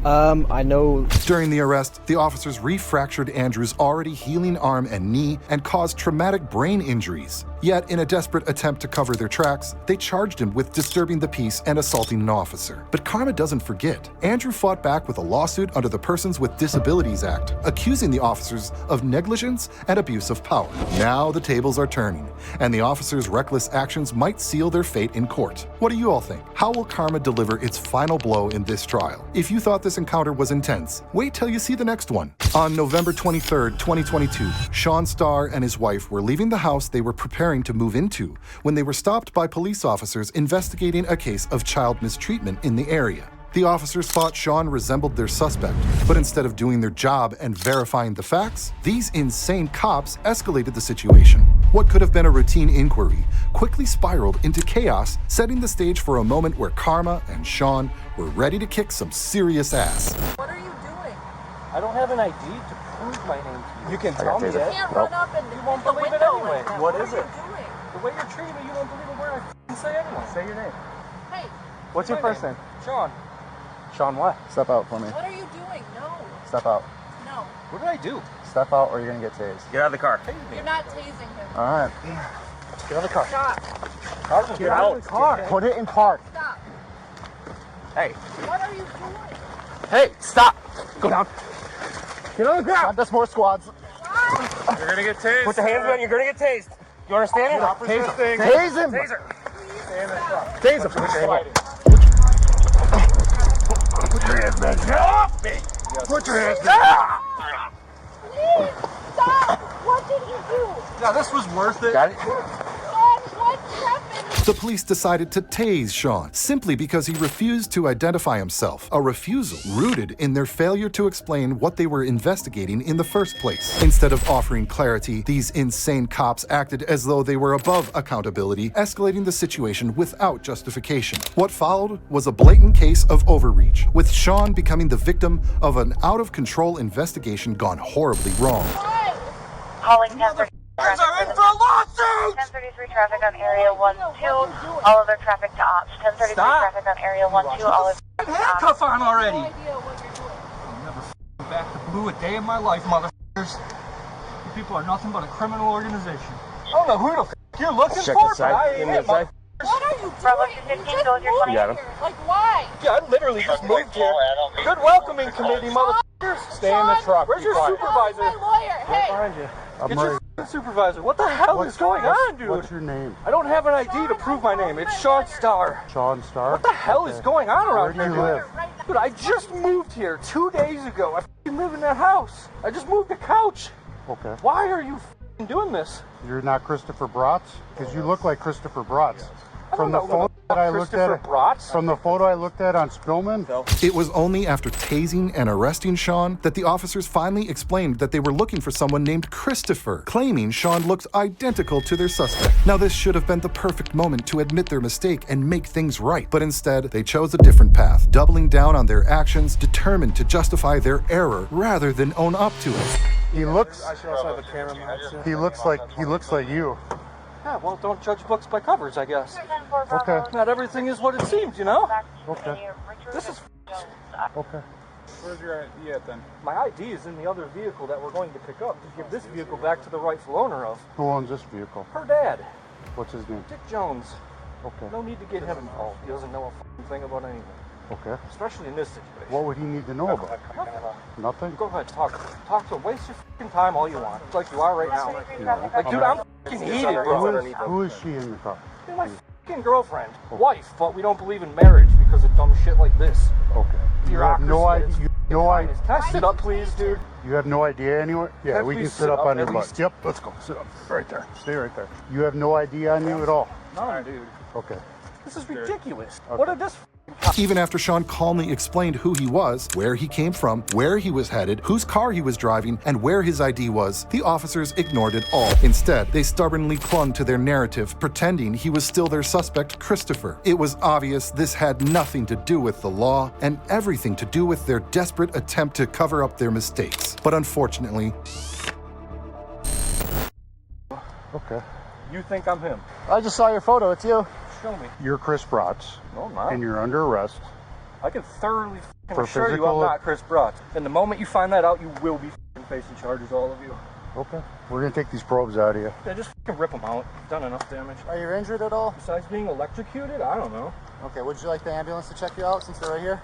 I know. During the arrest, the officers refractured Andrew's already healing arm and knee and caused traumatic brain injuries. Yet, in a desperate attempt to cover their tracks, they charged him with disturbing the peace and assaulting an officer. But karma doesn't forget. Andrew fought back with a lawsuit under the Persons with Disabilities Act, accusing the officers of negligence and abuse of power. Now the tables are turning, and the officers' reckless actions might seal their fate in court. What do you all think? How will karma deliver its final blow in this trial? If you thought this encounter was intense, wait till you see the next one. On November 23rd, 2022, Sean Starr and his wife were leaving the house they were preparing to move into when they were stopped by police officers investigating a case of child mistreatment in the area. The officers thought Sean resembled their suspect, but instead of doing their job and verifying the facts, these insane cops escalated the situation. What could have been a routine inquiry quickly spiraled into chaos, setting the stage for a moment where Karma and Sean were ready to kick some serious ass. What are you doing? I don't have an ID to prove my name to you. You can You can't run up and You won't hit the believe it window anyway. like that. What What is are it? you doing? The way you're treating me, you won't believe a word I say anyway. Say your name. Hey, What's your first name? Sean. Sean what? Step out for me. what are you doing? No, Step out. no. What did I do? Step out or you're gonna get tased. Get out of the car. You're not tasing him. Alright. Get out of the car. Stop. Get out of the car. Put it in park. Stop. Hey. What are you doing? Hey, stop. Go down. Get on the ground. That's more squads. You're gonna get tased. Put the hands on. You're gonna get tased. You understand it? Tase him. Tase him. Taser. Tase him. Put your hands back. Get off me. Put your hands back. Yeah, this was worth it. Got it? What happened? The police decided to tase Sean simply because he refused to identify himself, a refusal rooted in their failure to explain what they were investigating in the first place. Instead of offering clarity, these insane cops acted as though they were above accountability, escalating the situation without justification. What followed was a blatant case of overreach, with Sean becoming the victim of an out-of-control investigation gone horribly wrong. Calling 1033 traffic. are in for a lawsuit! 1033 traffic on area 12, all other traffic to ops. 1033 traffic on area 12, all other traffic to ops. Handcuff on already! I'll never back the blue a day in my life, motherfuckers. You people are nothing but a criminal organization. I don't know who the you're looking Check for, the side. but I ain't it, What are you doing? Bravo 215, go with your 20. You got him. Like, why? Yeah, I literally just moved here. Good welcoming committee, motherfuckers. Stay in the truck. Where's your Sean, supervisor? my lawyer. Hey. Behind you. Get your supervisor. What the hell is going on, dude? What's your name? I don't have an ID to prove my name. It's Sean Starr. Sean Starr? What the hell is going on around Where do here, you dude? live? Dude, I just moved here 2 days ago. I f***ing live in that house. I just moved the couch. Okay. Why are you f***ing doing this? You're not Christopher Bratz? Because you look like Christopher Bratz. From the know photo that I looked at, Christopher Bratz? from the photo I looked at on Spillman, It was only after tasing and arresting Sean that the officers finally explained that they were looking for someone named Christopher, claiming Sean looked identical to their suspect. Now, this should have been the perfect moment to admit their mistake and make things right, but instead, they chose a different path, doubling down on their actions, determined to justify their error rather than own up to it. he looks I should also have a camera. he looks like you. Yeah, well, don't judge books by covers, I guess. Okay. Not everything is what it seems, you know? Okay. This is Okay. Where's your ID at then? my ID is in the other vehicle that we're going to pick up to give this vehicle back to the rightful owner of. Who owns this vehicle? Her dad, What's his name? Dick Jones. Okay. No need to get him involved. He doesn't know a fucking thing about anything. Okay. Especially in this situation. What would he need to know about? Nothing? Go ahead, talk to him. Waste your fucking time all you want. Like you are right now. Like, dude, I'm fucking heated, bro. Who is she in the car? You're my fucking girlfriend. Wife, but we don't believe in marriage because of dumb shit like this. Okay. You have no Bureaucracy idea. is No idea. Can I sit up, please, dude? You have no idea anywhere? Yeah, Can I we can please sit sit up up on at your butt. least? Yep, let's go. Sit up. Right there. Stay right there. You have no idea on you at all? No, dude. Okay. This is ridiculous. What did this Even after Sean calmly explained who he was, where he came from, where he was headed, whose car he was driving, and where his ID was, the officers ignored it all. Instead, they stubbornly clung to their narrative, pretending he was still their suspect, Christopher. It was obvious this had nothing to do with the law and everything to do with their desperate attempt to cover up their mistakes. But unfortunately, Okay. You think I'm him? I just saw your photo. It's you. Show me. You're Chris Bratz, No, I'm not. and you're under arrest. I can thoroughly For assure you physical- I'm not Chris Bratz. And the moment you find that out, you will be facing charges, all of you. Okay. We're gonna take these probes out of you. Yeah, just rip them out. Done enough damage. Are you injured at all? Besides being electrocuted, I don't know. Okay, would you like the ambulance to check you out since they're right here?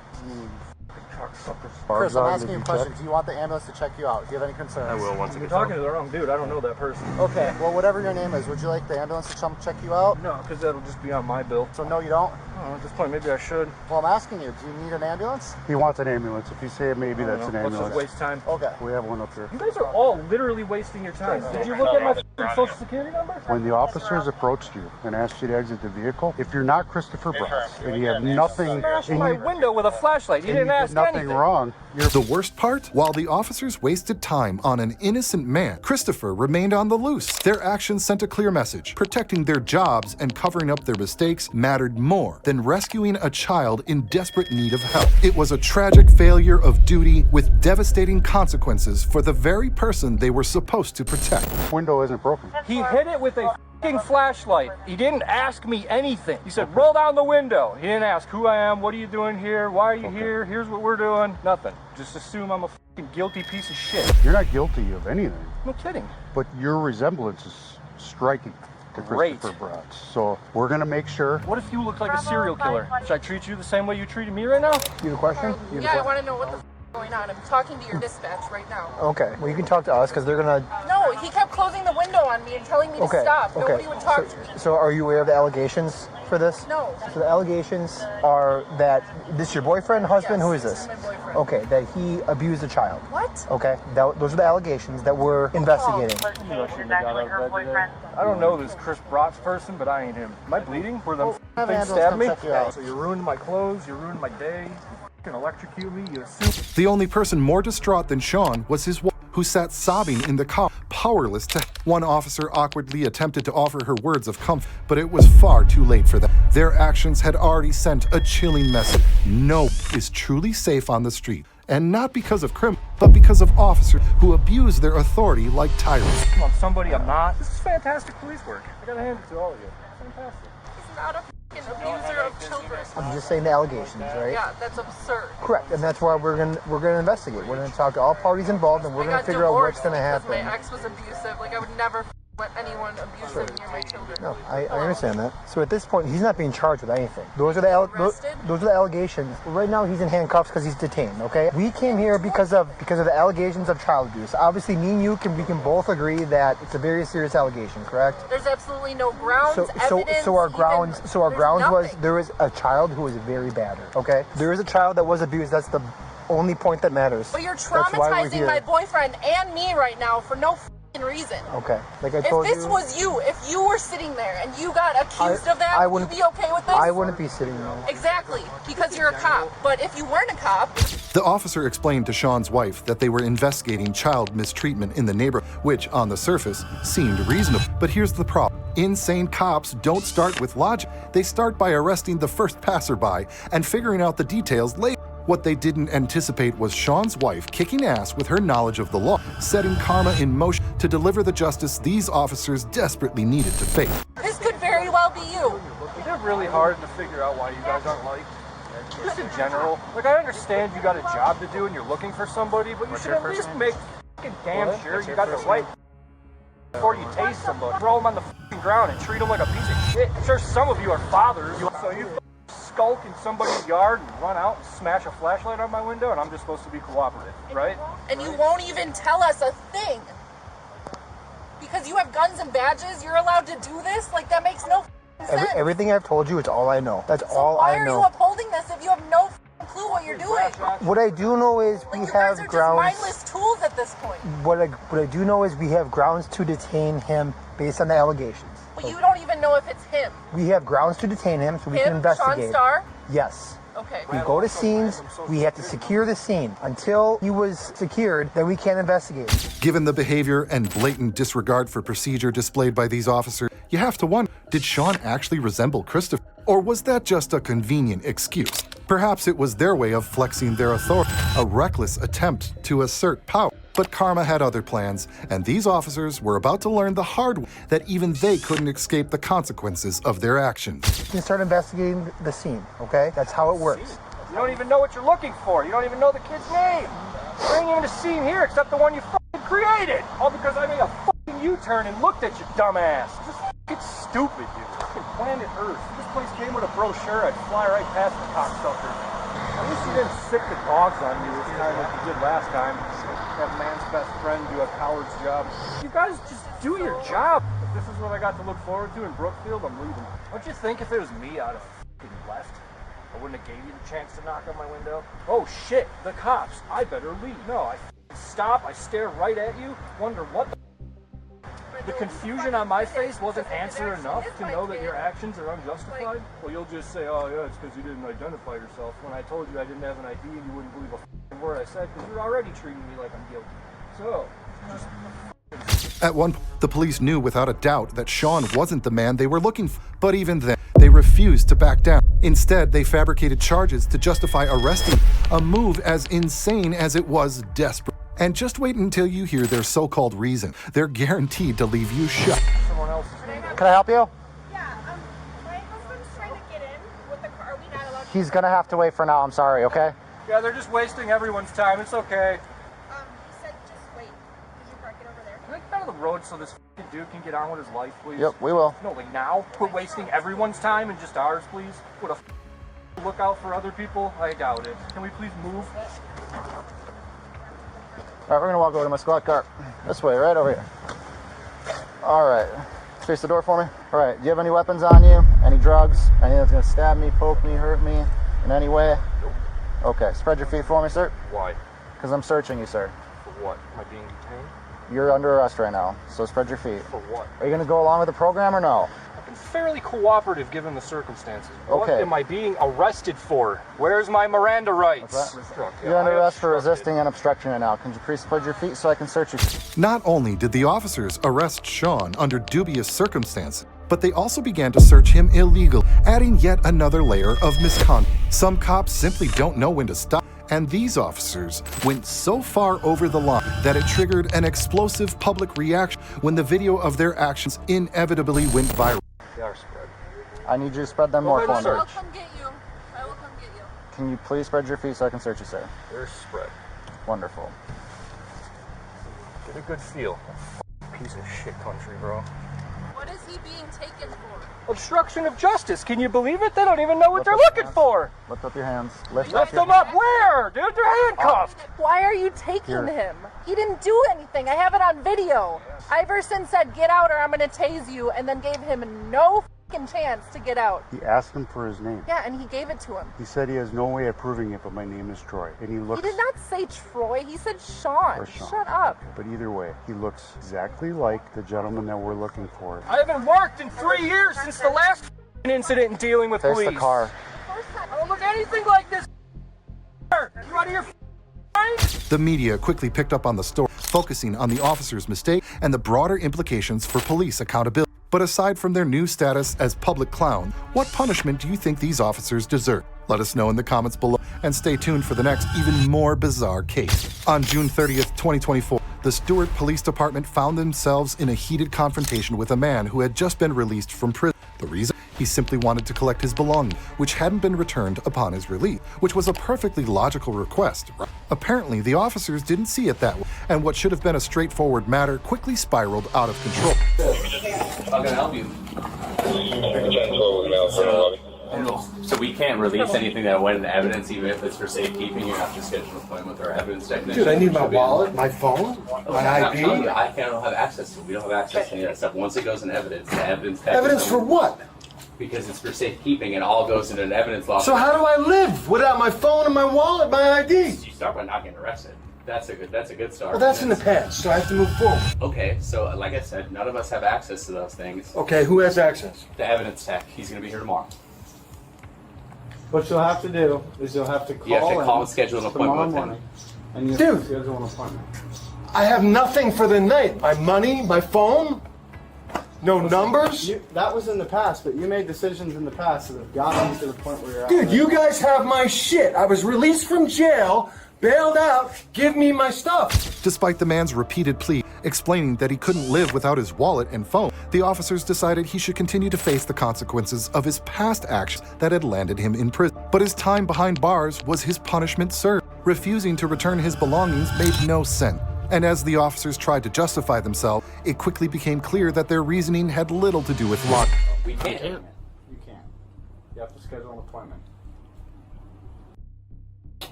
Cocksuckers. Chris, I'm asking you a question. Do you want the ambulance to check you out? Do you have any concerns? I will once it You're gets talking out. to the wrong dude. I don't know that person. Okay, well, whatever your name is, would you like the ambulance to come check you out? No, because that'll just be on my bill. So no, you don't? I don't know, at this point, maybe I should. Well, I'm asking you, do you need an ambulance? He wants an ambulance. If you say it, maybe I don't that's an know. Let's just ambulance. waste time. Okay. We have one up here. You guys are all literally wasting your time. Did you look at my social security number? When the officers approached you and asked you to exit the vehicle, if you're not Christopher Bratz and you have nothing, Smashed and my you, window with a flashlight. You and didn't you ask did nothing anything. wrong, you're the worst part? While the officers wasted time on an innocent man, Christopher remained on the loose. Their actions sent a clear message. Protecting their jobs and covering up their mistakes mattered more than rescuing a child in desperate need of help. It was a tragic failure of duty with devastating consequences for the very person they were supposed to protect. window isn't broken. He hit it with a fucking flashlight. He didn't ask me anything. He said, roll down the window. He didn't ask who I am, what are you doing here, why are you here, here's what we're doing. Nothing. Just assume I'm a fucking guilty piece of shit. You're not guilty of anything, No kidding. but your resemblance is striking to Great. Christopher Bratz. So we're gonna make sure. What if you look like a serial killer? Should I treat you the same way you treated me right now? You have a question? Yeah, I want to know what the f is going on. I'm talking to your dispatch right now. Okay, well, you can talk to us because they're gonna. No, he kept closing the window on on me and telling me to stop. Nobody would talk to me. So are you aware of the allegations for this? No. So the allegations are that this your boyfriend, husband? Yes, Who is this this? is my boyfriend. Okay, that he abused a child. What? Okay, those are the allegations that we're investigating. I don't know this Chris Brock's person, but I ain't him. Am I bleeding? Where them have things ambulance stabbed come me? check you out. So you ruined my clothes, you ruined my day, you can electrocute me, you assume. The only person more distraught than Sean was his wife, who sat sobbing in the car, powerless to. One officer awkwardly attempted to offer her words of comfort, but it was far too late for them. Their actions had already sent a chilling message. No one is truly safe on the street, and not because of criminals, but because of officers who abuse their authority like tyrants. I'm somebody I'm not. This is fantastic police work. I gotta hand it to all of you. Fantastic. He's not a fucking abuser of children. I'm just saying the allegations, right? Yeah, that's absurd. Correct, and that's why we're gonna investigate. We're gonna talk to all parties involved, and we're gonna figure out what's gonna happen. My ex was abusive. Like, I would never let anyone abusive near my children. No, I understand that. So at this point, he's not being charged with anything. Those are the allegations. Right now, he's in handcuffs because he's detained. Okay, we came here because of the allegations of child abuse. Obviously, me and you can both agree that it's a very serious allegation. Correct? There's absolutely no grounds. Evidence. So our grounds nothing. was there was a child who was very battered. Okay, there is a child that was abused. That's the only point that matters. But you're That's why we're traumatizing here. my boyfriend and me right now for no reason. Okay, like I told you. If this was you, if you were sitting there and you got accused of that, would you be okay with this? I wouldn't be sitting there. Exactly, because you're a cop. But if you weren't a cop... The officer explained to Sean's wife that they were investigating child mistreatment in the neighborhood, which, on the surface, seemed reasonable. But here's the problem. Insane cops don't start with logic. They start by arresting the first passerby and figuring out the details later. What they didn't anticipate was Sean's wife kicking ass with her knowledge of the law, setting karma in motion to deliver the justice these officers desperately needed to face. This could very well be you. Is it really hard to figure out why you guys aren't liked? Just in general. Like, I understand you got a job to do and you're looking for somebody, but you should at least make fucking damn sure you got the right before you taste somebody. Throw them on the fucking ground and treat them like a piece of shit. I'm sure some of you are fathers, so you skulk in somebody's yard and run out and smash a flashlight on my window, and I'm just supposed to be cooperative, right? And you won't even tell us a thing. Because you have guns and badges, you're allowed to do this? Like, that makes no sense. Everything I've told you, it's all I know. That's all I know. Why are you upholding this if you have no clue what you're doing? What I do know is we have Just grounds. mindless tools at this point. What I do know is we have grounds to detain him based on the allegations. But you don't even know if it's him. We have grounds to detain him so we can investigate. Sean Starr? Yes. Okay. We go to scenes, we have to secure the scene. Until he was secured, then we can't investigate. Given the behavior and blatant disregard for procedure displayed by these officers, you have to wonder, did Sean actually resemble Christopher? Or was that just a convenient excuse? Perhaps it was their way of flexing their authority, a reckless attempt to assert power. But karma had other plans, and these officers were about to learn the hard way that even they couldn't escape the consequences of their actions. You can start investigating the scene, okay? That's how it works. You don't even know what you're looking for. You don't even know the kid's name. There ain't even a scene here except the one you fucking created. All because I made a fucking U-turn and looked at you, dumbass. Just fucking stupid, dude. Fucking planet Earth. If this place came with a brochure, I'd fly right past the cocksucker. At least you didn't sick the dogs on me this time like you did last time. That man's best friend do a coward's job. You guys just do your job. If this is what I got to look forward to in Brookfield, I'm leaving. Don't you think if it was me, I'd have fucking left? I wouldn't have gave you the chance to knock on my window. Oh shit, the cops. I better leave. No, I stop, I stare right at you, wonder what the confusion on my face wasn't answer enough to know that your actions are unjustified? Well, you'll just say, oh yeah, it's because you didn't identify yourself. When I told you I didn't have an ID and you wouldn't believe a word I said, because you're already treating me like I'm guilty. So, just... At one point, the police knew without a doubt that Sean wasn't the man they were looking for. But even then, they refused to back down. Instead, they fabricated charges to justify arresting him, a move as insane as it was desperate. And just wait until you hear their so-called reason. They're guaranteed to leave you shut. Someone else. Can I help you? Yeah, my husband's trying to get in with the car. Are we not allowed to? He's gonna have to wait for now, I'm sorry, okay? Yeah, they're just wasting everyone's time. It's okay. He said just wait. Did you park it over there? Can I get out of the road so this fucking dude can get on with his life, please? Yep, we will. No, like now? Quit wasting everyone's time and just ours, please? What a look out for other people? I doubt it. Can we please move? All right, we're gonna walk over to my squad car. This way, right over here. All right. Face the door for me. All right. Do you have any weapons on you? Any drugs? Anything that's gonna stab me, poke me, hurt me in any way? Okay. Spread your feet for me, sir. Why? Because I'm searching you, sir. For what? Am I being detained? You're under arrest right now, so spread your feet. For what? Are you gonna go along with the program or no? I've been fairly cooperative given the circumstances. What Okay. am I being arrested for? Where's my Miranda rights? You're under arrest for resisting and obstruction right now. Can you please spread your feet so I can search you? Not only did the officers arrest Sean under dubious circumstances, but they also began to search him illegally, adding yet another layer of misconduct. Some cops simply don't know when to stop, and these officers went so far over the line that it triggered an explosive public reaction when the video of their actions inevitably went viral. They are spread. I need you to spread them more for me. I'll come get you. I will come get you. Can you please spread your feet so I can search you, sir? They're spread. Wonderful. Get a good feel. Piece of shit country, bro. What is he being taken for? Obstruction of justice. Can you believe it? They don't even know what they're looking for. Lift up your hands. Lift them up. Where? Dude, they're handcuffed. Why are you taking him? He didn't do anything. I have it on video. Iverson said, get out or I'm going to tase you, and then gave him no fucking chance to get out. He asked him for his name. Yeah, and he gave it to him. He said he has no way of proving it, but my name is Troy. And he looks... He did not say Troy. He said Sean. Or Sean. Shut up. But either way, he looks exactly like the gentleman that we're looking for. I haven't worked in 3 years since the last incident in dealing with Face police. the car. I don't look anything like this. You out of your mind? The media quickly picked up on the story, focusing on the officer's mistake and the broader implications for police accountability. But aside from their new status as public clown, what punishment do you think these officers deserve? Let us know in the comments below, and stay tuned for the next even more bizarre case. On June 30th, 2024, the Stewart Police Department found themselves in a heated confrontation with a man who had just been released from prison. The reason? He simply wanted to collect his belongings, which hadn't been returned upon his release, which was a perfectly logical request. Apparently, the officers didn't see it that way, and what should have been a straightforward matter quickly spiraled out of control. How can I help you? So we can't release anything that went into evidence, even if it's for safekeeping. You have to schedule an appointment with our evidence technician. Dude, I need my wallet, my phone, my ID. I can't have access to it. We don't have access to any of that stuff. Once it goes in evidence, the evidence technician... Evidence for what? Because it's for safekeeping and all goes into an evidence law. So how do I live without my phone and my wallet, my ID? You start by not getting arrested. That's a good start. Well, that's in the past, so I have to move forward. Okay, so like I said, none of us have access to those things. Okay, who has access? The evidence tech. He's going to be here tomorrow. What you'll have to do is you'll have to call You have to call and schedule an appointment with him. And you Dude. schedule an appointment. I have nothing for the night. My money, my phone, no numbers. That was in the past, but you made decisions in the past that have gotten you to the point where you're at. Dude, you guys have my shit. I was released from jail, bailed out, give me my stuff. Despite the man's repeated plea, explaining that he couldn't live without his wallet and phone, the officers decided he should continue to face the consequences of his past actions that had landed him in prison. But his time behind bars was his punishment served. Refusing to return his belongings made no sense. And as the officers tried to justify themselves, it quickly became clear that their reasoning had little to do with logic. We can't. You can't. You have to schedule an appointment.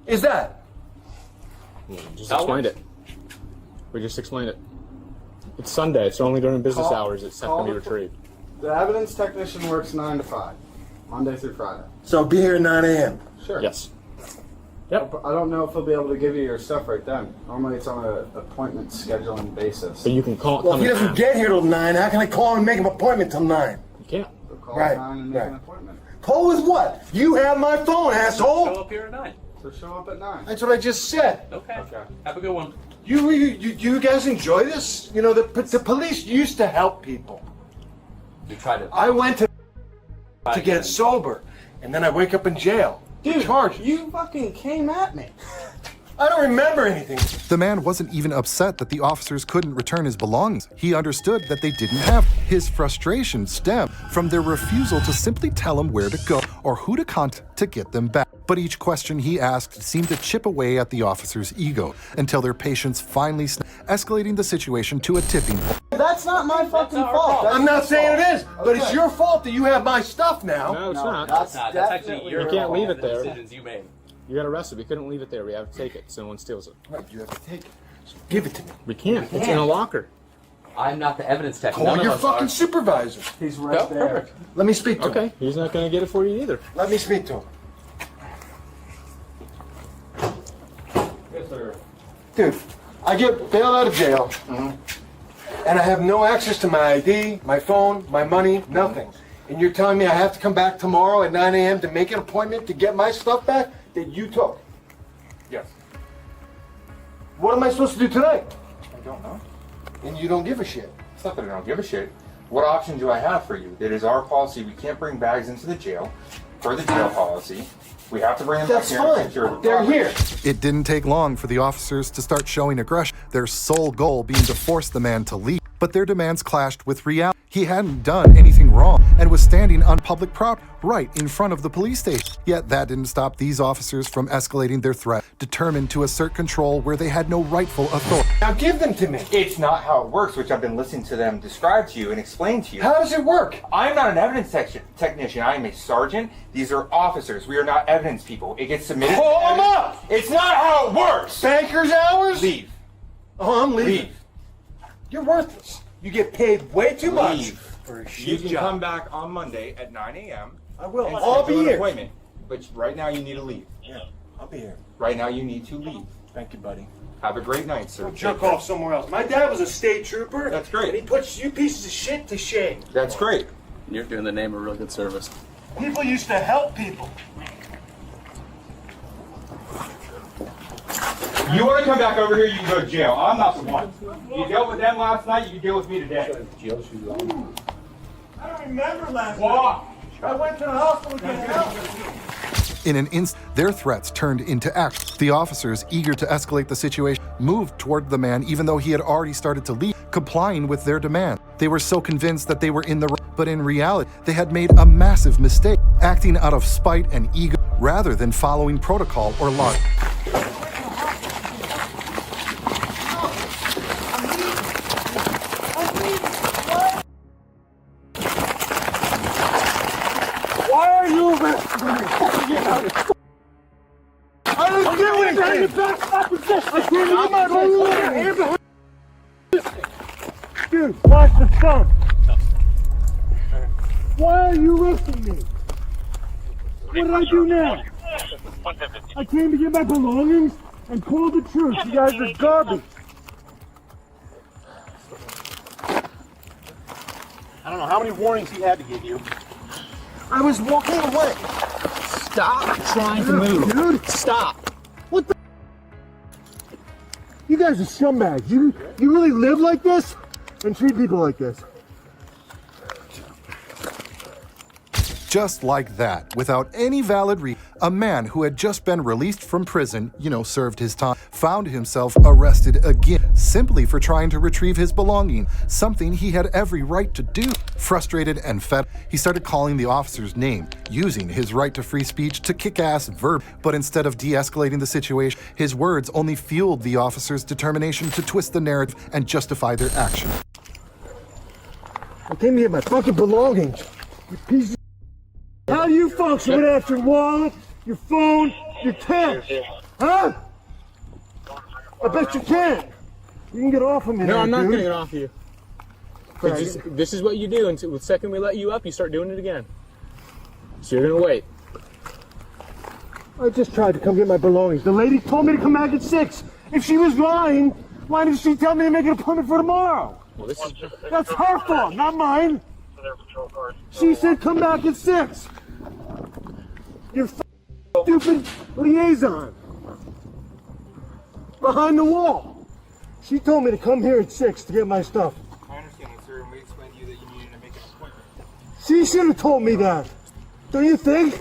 Is that? Just explained it. We just explained it. It's Sunday. It's only during business hours. It's set to be retrieved. The evidence technician works 9 to 5, Monday through Friday. So be here at 9 a.m. Sure. Yes. Yep. I don't know if he'll be able to give you your stuff right then. Normally it's on an appointment scheduling basis. But you can call. Well, if he doesn't get here till 9, how can I call him and make an appointment till 9? You can't. Call Right, 9 and make right. an appointment. Call with what? You have my phone, asshole. Show up here at 9. So show up at 9. That's what I just said. Okay. Have a good one. You guys enjoy this? You know, the police used to help people. We try to. I went to get sober, and then I wake up in jail. Dude, charges. you fucking came at me. I don't remember anything. The man wasn't even upset that the officers couldn't return his belongings. He understood that they didn't have. His frustration stemmed from their refusal to simply tell him where to go or who to contact to get them back. But each question he asked seemed to chip away at the officers' ego until their patience finally snapped, escalating the situation to a tipping point. That's not my fucking fault. I'm not saying it is, but it's your fault that you have my stuff now. No, it's not. That's actually your You can't leave it there. decisions you made. You got arrested. We couldn't leave it there. We have to take it so no one steals it. Right, you have to take it. So give it to me. We can't. It's in a locker. I'm not the evidence tech. Call None your of us fucking are. supervisor. He's right there. Perfect. Let me speak to him. Okay, he's not going to get it for you either. Let me speak to him. Yes, sir. Dude, I get bailed out of jail, and I have no access to my ID, my phone, my money, nothing. And you're telling me I have to come back tomorrow at 9 a.m. to make an appointment to get my stuff back that you took? Yes. What am I supposed to do tonight? I don't know. And you don't give a shit. It's not that I don't give a shit. What option do I have for you? It is our policy. We can't bring bags into the jail for the jail policy. We have to bring them back That's here and fine. secure the They're property. here. It didn't take long for the officers to start showing aggression, their sole goal being to force the man to leave. But their demands clashed with reality. He hadn't done anything wrong and was standing on public property right in front of the police station. Yet that didn't stop these officers from escalating their threat, determined to assert control where they had no rightful authority. Now give them to me. It's not how it works, which I've been listening to them describe to you and explain to you. How does it work? I'm not an evidence technician. I am a sergeant. These are officers. We are not evidence people. It gets submitted. Call them up. It's not how it works. Banker's hours? Leave. Oh, I'm leaving. Leave. You're worthless. You get paid way too much Leave. for a You shit can job. come back on Monday at 9 a.m. I will. and I'll be schedule an here. appointment. But right now you need to leave. Yeah, I'll be here. Right now you need to leave. Thank you, buddy. Have a great night, sir. Go jerk off somewhere else. My dad was a state trooper. That's great. And he puts you pieces of shit to shame. That's great. You're doing the name a real good service. People used to help people. You want to come back over here, you can go to jail. I'm not the one. You dealt with them last night, you can deal with me today. I don't remember last Walk. night. I went to the hospital to get help. In an instant, their threats turned into action. The officers, eager to escalate the situation, moved toward the man even though he had already started to leave, complying with their demand. They were so convinced that they were in the right, but in reality, they had made a massive mistake, acting out of spite and ego rather than following protocol or law. Why are you arresting me? I didn't do anything. Get back to my position. I can't get my balloon. Dude, watch the sun. Why are you arresting me? What did I do now? I came to get my belongings and told the truth. You guys are garbage. I don't know how many warnings he had to give you. I was walking away. Stop trying to move. Dude, Stop. what the? You guys are scumbags. You really live like this and treat people like this. Just like that, without any valid reason, a man who had just been released from prison, served his time, found himself arrested again, simply for trying to retrieve his belonging, something he had every right to do. Frustrated and fed, he started calling the officer's name, using his right to free speech to kick-ass verb. But instead of de-escalating the situation, his words only fueled the officer's determination to twist the narrative and justify their action. I came to get my fucking belongings. You piece of. How do you function without your wallet, your phone, your cash? Huh? I bet you can. You can get off of me. No, now, I'm not dude. going to get off you. This is what you do. Until the second we let you up, you start doing it again. So you're going to wait. I just tried to come get my belongings. The lady told me to come back at 6. If she was lying, why didn't she tell me to make an appointment for tomorrow? Well, this is... That's her fault, not mine. She said come back at 6. You're stupid liaison. Behind the wall. She told me to come here at 6 to get my stuff. I understand that, sir, and we explained to you that you needed to make an appointment. She should have told me that. Don't you think?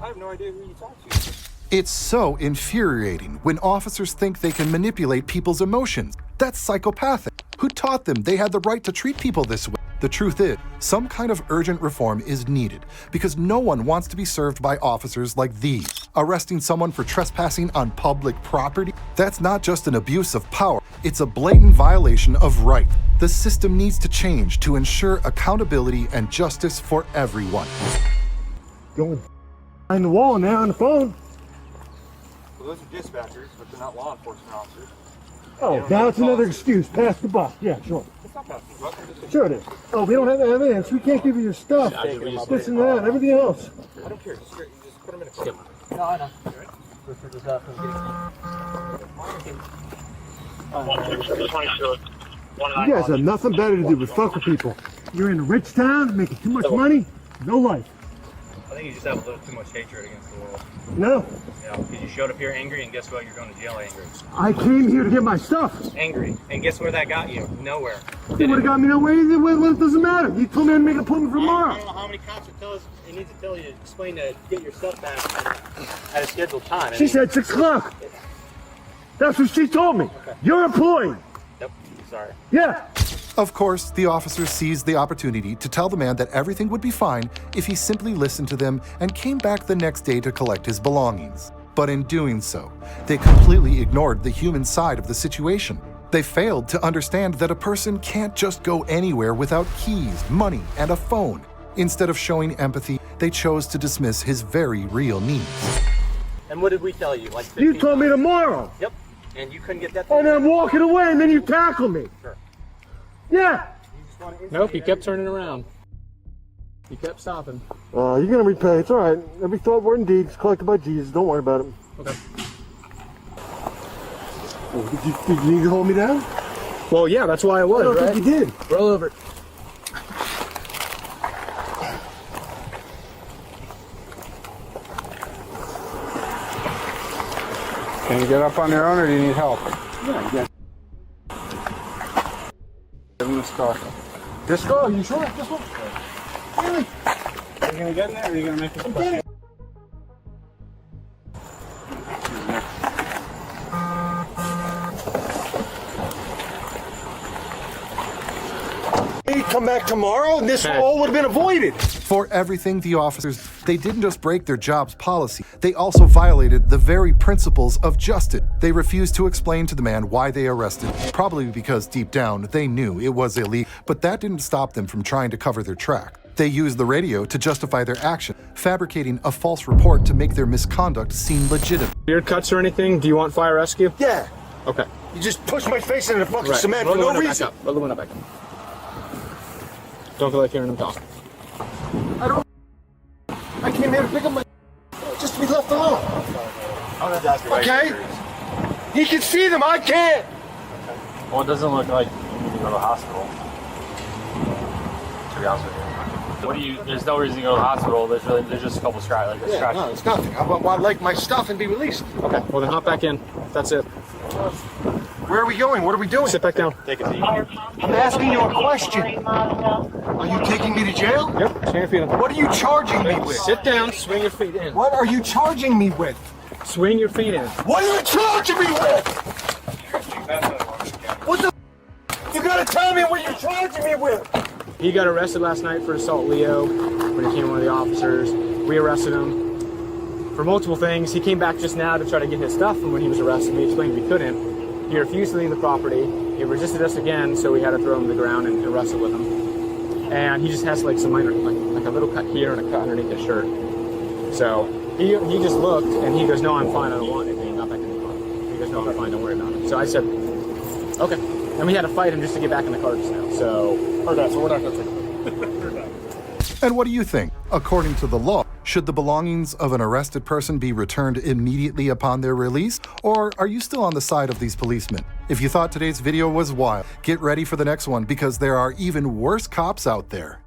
I have no idea who you talked to. It's so infuriating when officers think they can manipulate people's emotions. That's psychopathic. Who taught them they had the right to treat people this way? The truth is, some kind of urgent reform is needed because no one wants to be served by officers like these. Arresting someone for trespassing on public property? That's not just an abuse of power, it's a blatant violation of rights. The system needs to change to ensure accountability and justice for everyone. Going behind the wall now on the phone. Well, those are dispatchers, but they're not law enforcement officers. Oh, now it's another excuse. Pass the buck. Yeah, sure. Sure it is. Oh, we don't have evidence. We can't give you your stuff. This and that, everything else. I don't care. Just put them in a car. No, I know. You guys have nothing better to do but fuck with people. You're in a rich town, making too much money, no life. I think you just have a little too much hatred against the world. No. Yeah, because you showed up here angry, and guess what? You're going to jail angry. I came here to get my stuff. Angry. And guess where that got you? Nowhere. You would have got me nowhere either way. Well, it doesn't matter. You told me to make an appointment for tomorrow. I don't know how many cops would tell us. It needs to tell you, explain to get your stuff back at a scheduled time. She said 6 o'clock. That's what she told me. Okay. You're employed. Yep. Sorry. Yeah. Of course, the officers seized the opportunity to tell the man that everything would be fine if he simply listened to them and came back the next day to collect his belongings. But in doing so, they completely ignored the human side of the situation. They failed to understand that a person can't just go anywhere without keys, money, and a phone. Instead of showing empathy, they chose to dismiss his very real needs. And what did we tell you? Like 15 You told me tomorrow. Yep. And you couldn't get that. And I'm walking away, and then you tackle me. Sure. Yeah. Nope, you kept turning around. You kept stopping. You're gonna repay. It's all right. Every thought, word, and deed is collected by Jesus. Don't worry about it. Okay. Did you need to hold me down? Well, yeah, that's why I was, I don't right? think you did. Roll over. Can you get up on your own, or do you need help? Yeah, you got. Give him this car. This car? Are you sure? This one? Really? Are you gonna get in there, or are you gonna make this push? He'd come back tomorrow, and this all would have been avoided. For everything, the officers, they didn't just break their job's policy, they also violated the very principles of justice. They refused to explain to the man why they arrested, probably because deep down they knew it was illegal, but that didn't stop them from trying to cover their track. They used the radio to justify their action, fabricating a false report to make their misconduct seem legitimate. Weird cuts or anything? Do you want fire rescue? Yeah. Okay. You just pushed my face into the fucking cement Roll for the no window reason. back up. Roll the window back up. Don't feel like hearing him talk. I came here to pick up my just to be left alone. Okay? He can see them, I can't. Well, it doesn't look like you need to go to the hospital. To be honest with you. There's no reason to go to the hospital. There's just a couple scratches. Yeah, no, it's nothing. I'd like my stuff and be released. Okay, well then hop back in. That's it. Where are we going? What are we doing? Sit back down. Take a seat. I'm asking you a question. Are you taking me to jail? Yep, swing your feet in. What are you charging me with? Sit down, swing your feet in. What are you charging me with? Swing your feet in. What are you charging me with? What the You gotta tell me what you're charging me with. He got arrested last night for assault Leo when he came one of the officers. We arrested him for multiple things. He came back just now to try to get his stuff from when he was arrested. We explained we couldn't. He refused to leave the property. He resisted us again, so we had to throw him to the ground and wrestle with him. And he just has like some minor, like a little cut here and a cut underneath his shirt. So he just looked and he goes, "No, I'm fine. I don't want anything. Not back in the car." He goes, "No, I'm fine. Don't worry about it." So I said, "Okay." And we had to fight him just to get back in the car just now. So So we're not gonna take it. And what do you think? According to the law, should the belongings of an arrested person be returned immediately upon their release? Or are you still on the side of these policemen? If you thought today's video was wild, get ready for the next one because there are even worse cops out there.